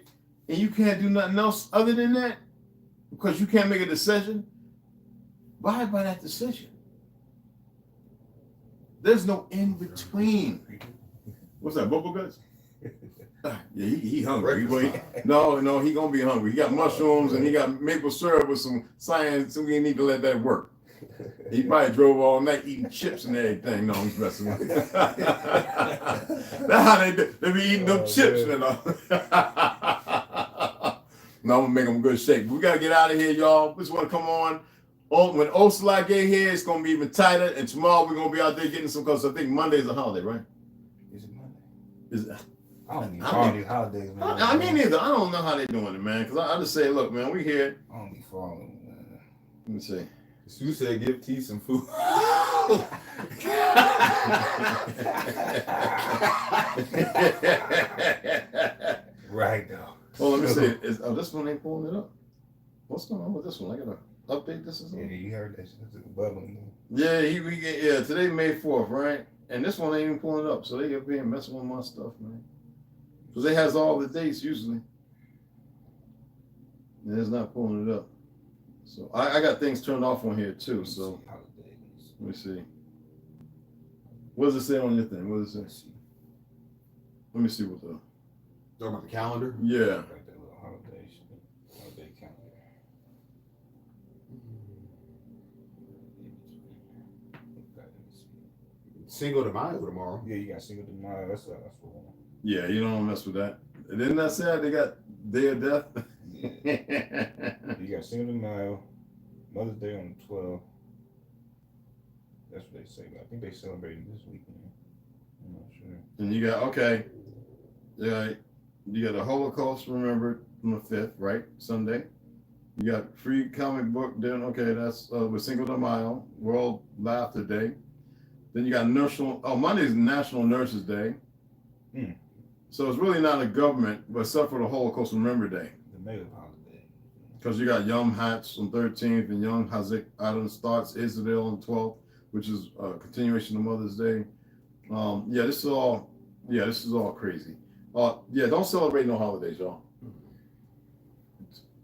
and you can't do nothing else other than that, because you can't make a decision, abide by that decision. There's no in between. What's that, bubble guts? Yeah, he hungry. No, he gonna be hungry. He got mushrooms and he got maple syrup with some science, so we need to let that work. He probably drove all night eating chips and everything. No, he's messing with it. That's how they do. They be eating them chips and all. No, I'm gonna make them good shape. We gotta get out of here, y'all. Just wanna come on. When Ocelot get here, it's gonna be even tighter. And tomorrow we're gonna be out there getting some, because I think Monday's a holiday, right? Is it Monday? Is it? I don't even follow these holidays, man. I mean, either. I don't know how they're doing it, man. Because I just say, look, man, we here. I don't be following, man. Let me see. Sue said give T some food. Right now. Oh, let me see. This one ain't pulling it up. What's going on with this one? I gotta update this or something. Yeah, you heard that shit. It's bubbling. Yeah, today May 4th, right? And this one ain't even pulling it up. So they get being messing with my stuff, man. Because it has all the dates usually. And it's not pulling it up. So I got things turned off on here too. So let me see. What does it say on your thing? What does it say? Let me see what the. Talking about the calendar? Yeah. Like that little holiday shit. Holiday calendar. Cinco de Mayo tomorrow. Yeah, you got Cinco de Mayo. That's the one. Yeah, you don't mess with that. Didn't that say they got Day of Death? Yeah. You got Cinco de Mayo, Mother's Day on the 12th. That's what they say. But I think they celebrating this weekend. I'm not sure. And you got, okay. Yeah, you got the Holocaust remembered on the 5th, right? Sunday. You got Free Comic Book Day. Okay, that's with Cinco de Mayo, World Laughter Day. Then you got Monday's National Nurses Day. So it's really not a government, but except for the Holocaust Remember Day. The mega holiday. Because you got Yom Hatz on 13th and Yom Hazik Adam starts Israel on 12th, which is a continuation of Mother's Day. This is all crazy. Don't celebrate no holidays, y'all.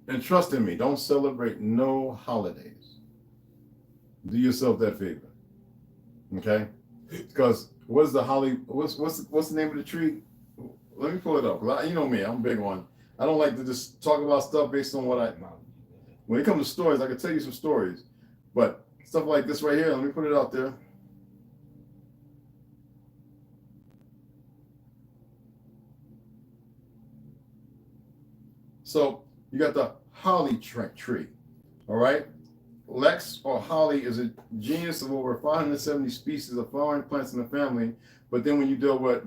And trust in me, don't celebrate no holidays. Do yourself that favor. Okay? Because what's the name of the tree? Let me pull it up. You know me, I'm a big one. I don't like to just talk about stuff based on what when it comes to stories, I can tell you some stories. But stuff like this right here, let me put it out there. So you got the holly tree, all right? Lex or holly is a genus of over 570 species of flowering plants in the family. But then when you deal with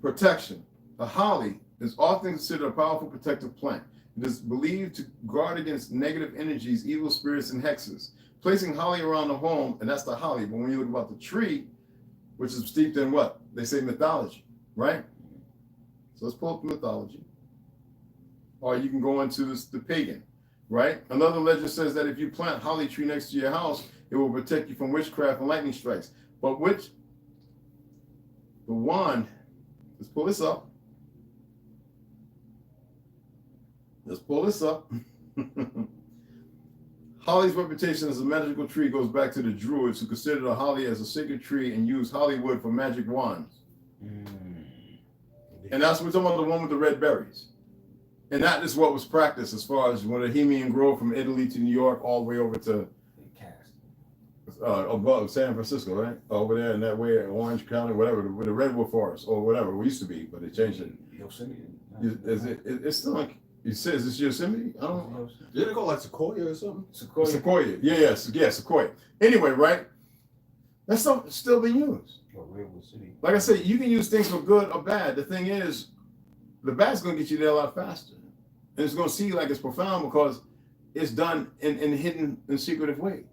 protection, the holly is often considered a powerful protective plant. It is believed to guard against negative energies, evil spirits, and hexes. Placing holly around the home, and that's the holly. But when you look about the tree, which is steeped in what? They say mythology, right? So let's pull up the mythology. Or you can go into the pagan, right? Another legend says that if you plant holly tree next to your house, it will protect you from witchcraft and lightning strikes. But the wand, let's pull this up. Holly's reputation as a magical tree goes back to the Druids, who considered a holly as a sacred tree and used Hollywood for magic wands. And that's what we're talking about, the one with the red berries. And that is what was practiced as far as when the Bohemian Grove from Italy to New York, all the way over to above San Francisco, right? Over there in that way, Orange County, whatever, the Redwood Forest or whatever it used to be, but they changed it. It's still like, you said, is this Yosemite? I don't know. Did it go like Sequoia or something? Sequoia. Yeah, Sequoia. Anyway, right? That's still being used. Like I said, you can use things for good or bad. The thing is, the bad's going to get you there a lot faster. And it's going to seem like it's profound because it's done in hidden and secretive ways.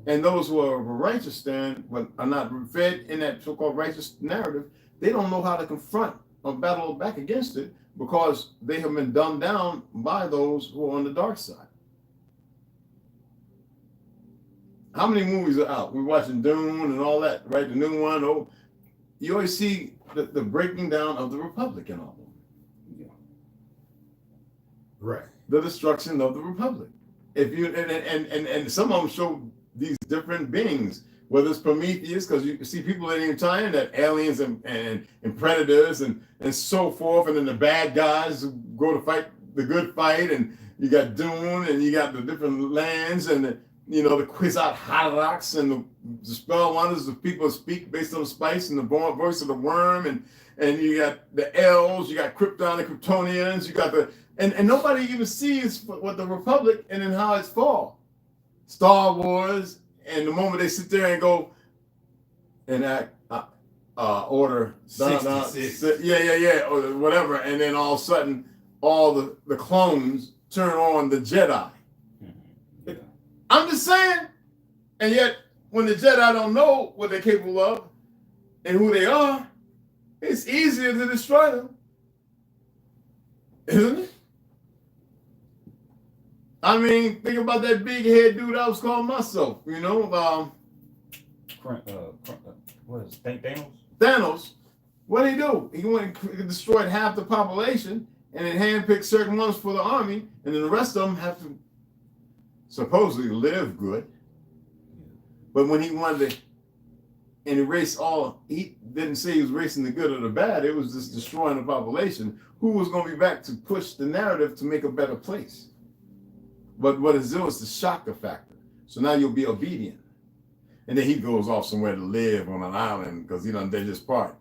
And those who are of a righteous stand, but are not fed in that so-called righteous narrative, they don't know how to confront or battle back against it because they have been dumbed down by those who are on the dark side. How many movies are out? We're watching Dune and all that, right? The new one. Oh, you always see the breaking down of the Republic in all of them. Yeah. Right. The destruction of the Republic. If you and some of them show these different beings, whether it's Prometheus, because you see people that even tie in that aliens and predators and so forth, and then the bad guys who go to fight the good fight, and you got Dune, and you got the different lands, and the Kwisatz Haderachs, and the spell wonders of people who speak based on the spice and the voice of the worm, and you got the elves, you got Krypton and Kryptonians, you got and nobody even sees what the Republic and then how it's fall. Star Wars, and the moment they sit there and go and act order 66, or whatever, and then all of a sudden all the clones turn on the Jedi. Yeah. I'm just saying, and yet when the Jedi don't know what they're capable of and who they are, it's easier to destroy them, isn't it? I mean, think about that big head dude I was calling myself, what is it, Thanos? Thanos. What did he do? He went and destroyed half the population and then handpicked certain ones for the army, and then the rest of them have to supposedly live good. But when he wanted to and erase all, he didn't say he was erasing the good or the bad, it was just destroying the population. Who was going to be back to push the narrative to make a better place? But what is the shocker factor. So now you'll be obedient. And then he goes off somewhere to live on an island because he done did his part.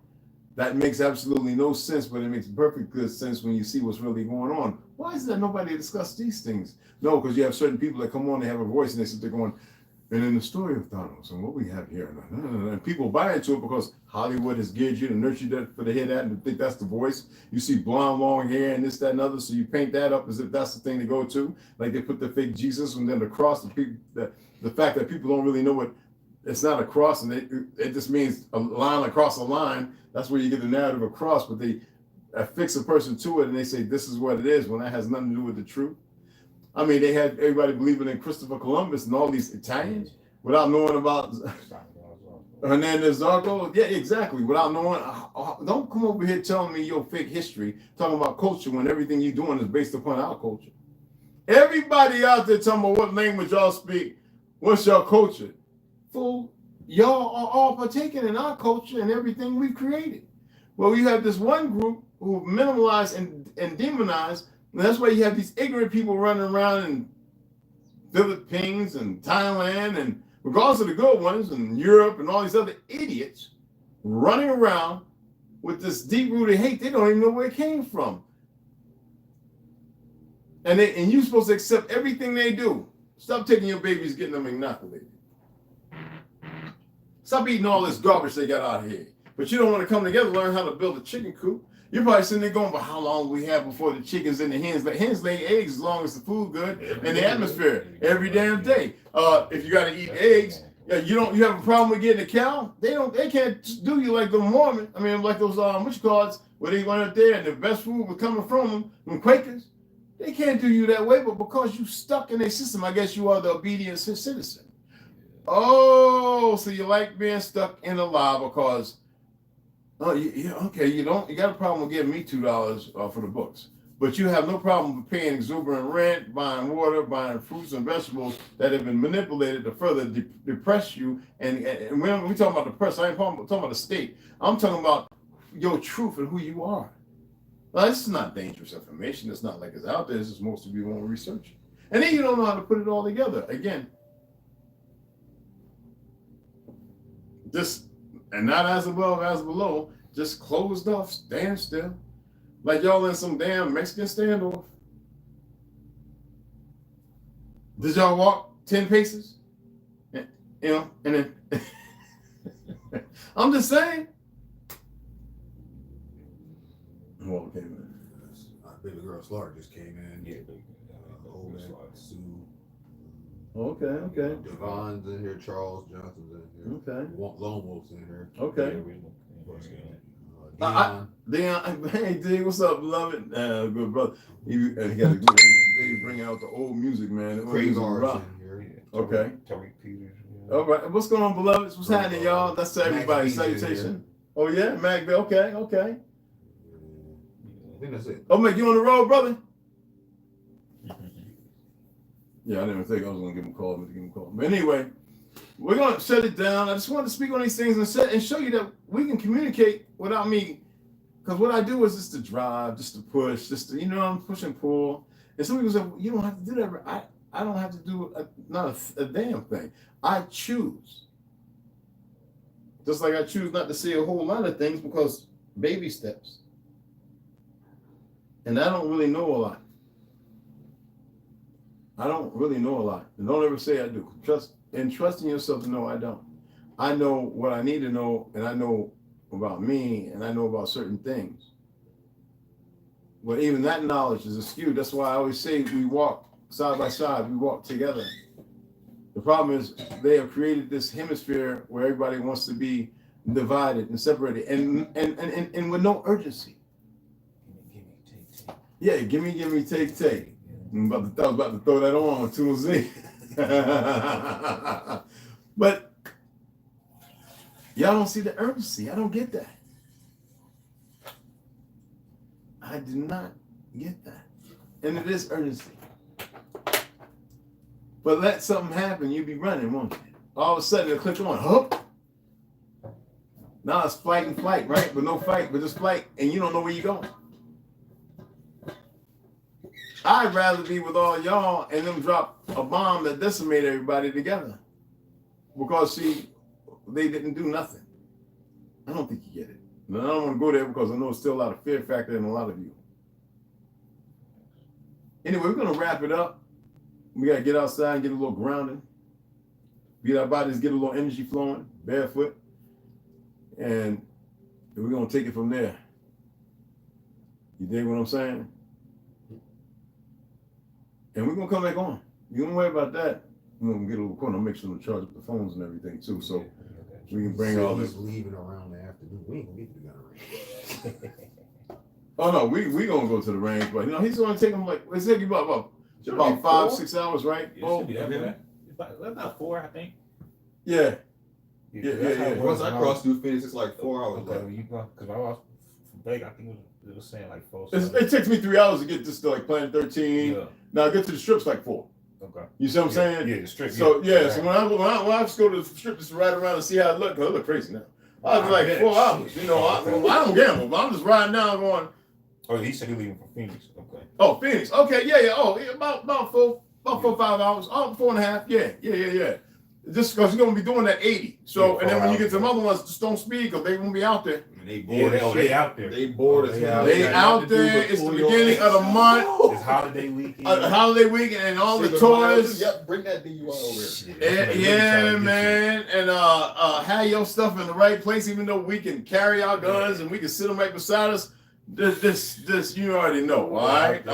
That makes absolutely no sense, but it makes perfect good sense when you see what's really going on. Why is there nobody discuss these things? No, because you have certain people that come on, they have a voice, and they sit there going, and in the story of Thanos and what we have here, and people buy into it because Hollywood has geared you to nurture that for to hear that and to think that's the voice. You see blonde, long hair, and this, that, and other, so you paint that up as if that's the thing to go to. Like they put the fake Jesus and then the cross. The fact that people don't really know what it's not a cross, and it just means a line across a line. That's where you get the narrative across, but they affix a person to it and they say this is what it is when that has nothing to do with the truth. I mean, they had everybody believing in Christopher Columbus and all these Italians without knowing about Hernandez Zarco. Yeah, exactly. Without knowing, don't come over here telling me your fake history, talking about culture when everything you're doing is based upon our culture. Everybody out there talking about what language y'all speak, what's your culture? Fool, y'all are all partaking in our culture and everything we've created. Well, you have this one group who minimalize and demonize. And that's why you have these ignorant people running around in Philippines and Thailand and regardless of the good ones and Europe and all these other idiots running around with this deep-rooted hate. They don't even know where it came from. And you're supposed to accept everything they do. Stop taking your babies, getting them inoculated. Stop eating all this garbage they got out here. But you don't want to come together and learn how to build a chicken coop. You're probably sitting there going, but how long we have before the chickens and the hens? The hens lay eggs as long as the food good and the atmosphere every damn day. If you got to eat eggs, you have a problem with getting a cow. They can't do you like the Mormon. I mean, like those where they went up there and the best food was coming from them Quakers. They can't do you that way, but because you stuck in a system, I guess you are the obedient citizen. Oh, so you like being stuck in a lie because. Oh, okay. You got a problem with giving me $2 for the books. But you have no problem with paying exuberant rent, buying water, buying fruits and vegetables that have been manipulated to further depress you. And when we talk about depress, I ain't talking about the state. I'm talking about your truth and who you are. Now, this is not dangerous information. It's not like it's out there. This is most of you want to research. And then you don't know how to put it all together. Again, just, and not as above, as below, just closed off, stand still. Like y'all in some damn Mexican standoff. Did y'all walk 10 paces? And, you know, and then I'm just saying. Well, came in. Baby girl Slark just came in. Yeah, Old man Sue. Okay. Devon's in here. Charles Johnson's in here. Okay. Lone Wolf's in here. Okay. Dion. Hey, D, what's up, beloved? Good brother. He got a good. They bring out the old music, man. Crazy rock in here. Okay. Tariq Peters. All right. What's going on, beloveds? What's happening, y'all? That's to everybody. Salutation. Oh yeah, Mac. Okay. I think that's it. Oh, Mac, you on the road, brother? Yeah, I didn't even think I was gonna give him a call. But anyway, we're gonna shut it down. I just wanted to speak on these things and show you that we can communicate without me. Because what I do is just to drive, just to push, just to, I'm push and pull. And some people say, well, you don't have to do that. I don't have to do not a damn thing. I choose. Just like I choose not to say a whole lot of things because baby steps. And I don't really know a lot. I don't really know a lot. And don't ever say I do. Trust in yourself to know I don't. I know what I need to know, and I know about me, and I know about certain things. But even that knowledge is skewed. That's why I always say we walk side by side, we walk together. The problem is they have created this hemisphere where everybody wants to be divided and separated and with no urgency. Yeah, give me, take. I was about to throw that on ToLU'S. But y'all don't see the urgency. I don't get that. I do not get that. And it is urgency. But let something happen, you be running, won't you? All of a sudden it'll click on, hook. Now it's fight and flight, right? But no fight, but just flight, and you don't know where you're going. I'd rather be with all y'all and them drop a bomb that decimated everybody together. Because, see, they didn't do nothing. I don't think you get it. And I don't want to go there because I know there's still a lot of fear factor in a lot of you. Anyway, we're going to wrap it up. We got to get outside and get a little grounding. Get our bodies, get a little energy flowing, barefoot. And we're going to take it from there. You dig what I'm saying? And we're going to come back on. You don't worry about that. We're going to get a little corner, make sure to charge up the phones and everything too. So we can bring all this. Leaving around the afternoon. We ain't going to get to the gun range. Oh, no, we going to go to the range. But, he's going to take them it's taking about 5-6 hours, right? Yeah, about 4, I think. Yeah. Once I cross through Phoenix, it's like 4 hours. Okay, you go, because I was from Vegas, I think it was saying like 4. It takes me 3 hours to get this to like Planet 13. Yeah. Now I get to the strips like 4. Okay. You see what I'm saying? Yeah, the strip. So so when I just go to the strip just to ride around and see how it look, because it look crazy now. I was like 4 hours. I don't gamble, but I'm just riding down going. Oh, he said he leaving from Phoenix. Okay. Oh, Phoenix. Okay, yeah. Oh, about 4 or 5 hours. Oh, 4.5. Yeah. Just because you're gonna be doing that 80. So and then when you get to the other ones, just don't speed because they won't be out there. They bored. They out there. They bored as hell. They out there. It's the beginning of the month. It's holiday weekend. Holiday weekend and all the toys. Yep, bring that DUI over here. Yeah, man. And have your stuff in the right place, even though we can carry our guns and we can sit them right beside us. This you already know, all right?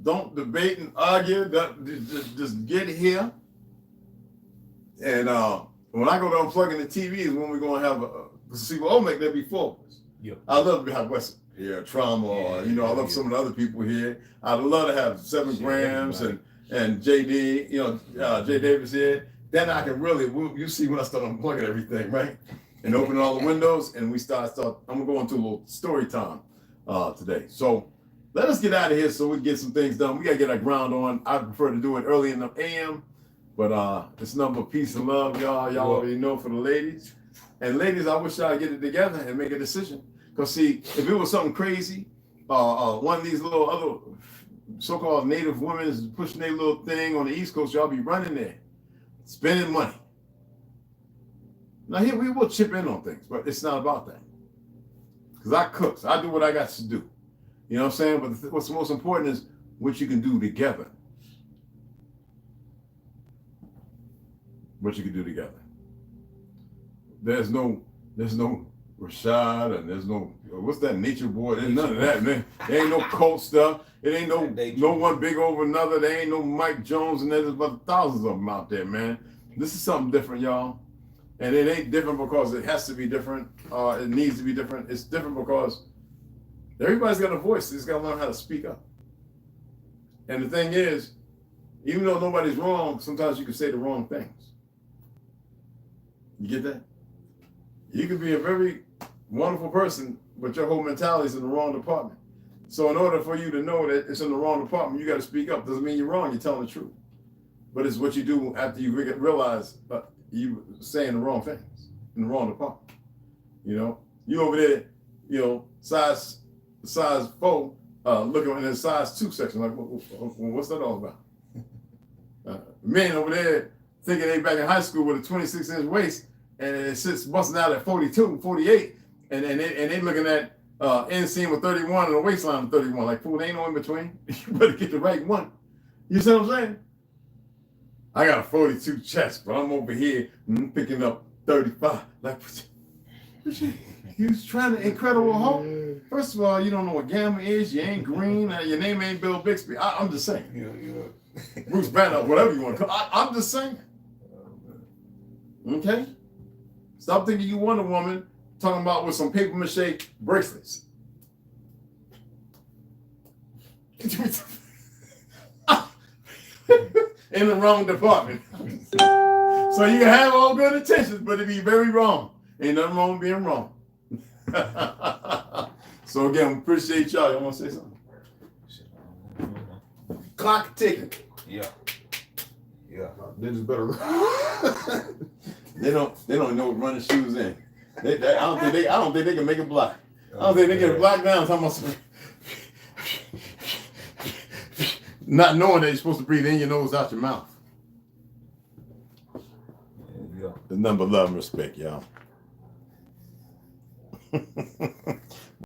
Don't debate and argue. Just get here. And when I go to unplugging the TV is when we're going to have make that be focused. Yep. I love to have Western here, Trauma, or, I love some of the other people here. I'd love to have 7 grams and JD, Jay Davis here. Then I can really, you see when I start unplugging everything, right? and open all the windows, and we start. I'm gonna go into a little story time today. So let us get out of here so we can get some things done. We gotta get our ground on. I prefer to do it early in the AM, but it's nothing but peace and love, y'all. Y'all already know for the ladies. And ladies, I wish y'all get it together and make a decision. Cause see, if it was something crazy, one of these little other so-called native women is pushing their little thing on the East Coast, y'all be running there, spending money. Now here we will chip in on things, but it's not about that. Because I cook, so I do what I got to do. You know what I'm saying? But what's most important is what you can do together. What you can do together. There's no Rashad, and there's no, what's that, nature boy? There's none of that, man. There ain't no cult stuff. It ain't no one big over another. There ain't no Mike Jones, and there's about thousands of them out there, man. This is something different, y'all. And it ain't different because it has to be different. It needs to be different. It's different because everybody's got a voice. They just got to learn how to speak up. And the thing is, even though nobody's wrong, sometimes you can say the wrong things. You get that? You could be a very wonderful person, but your whole mentality is in the wrong department. So in order for you to know that it's in the wrong department, you got to speak up. Doesn't mean you're wrong. You're telling the truth. But it's what you do after you realize you saying the wrong things in the wrong department. You know, you over there, you know, size 4, looking in the size 2 section. Like, what's that all about? Men over there thinking they back in high school with a 26-inch waist, and it sits busting out at 42, 48, and they looking at inseam with 31 and a waistline with 31. Like, fool, there ain't no in between. You better get the right one. You see what I'm saying? I got a 42 chest, but I'm over here picking up 35. Like, you was trying to Incredible Hulk? First of all, you don't know what gamma is. You ain't green. Your name ain't Bill Bixby. I'm just saying. Yeah. Bruce Banner, whatever you want to call. I'm just saying. Okay? Stop thinking you Wonder Woman talking about with some paper mache bracelets. In the wrong department. So you can have all good intentions, but it be very wrong. Ain't nothing wrong with being wrong. So again, appreciate y'all. Y'all want to say something? Clock ticking. Yeah. They just better. They don't know what running shoes in. I don't think they can make a block. I don't think they can block down. Talking about not knowing that you're supposed to breathe in your nose, out your mouth. The number, love, and respect, y'all.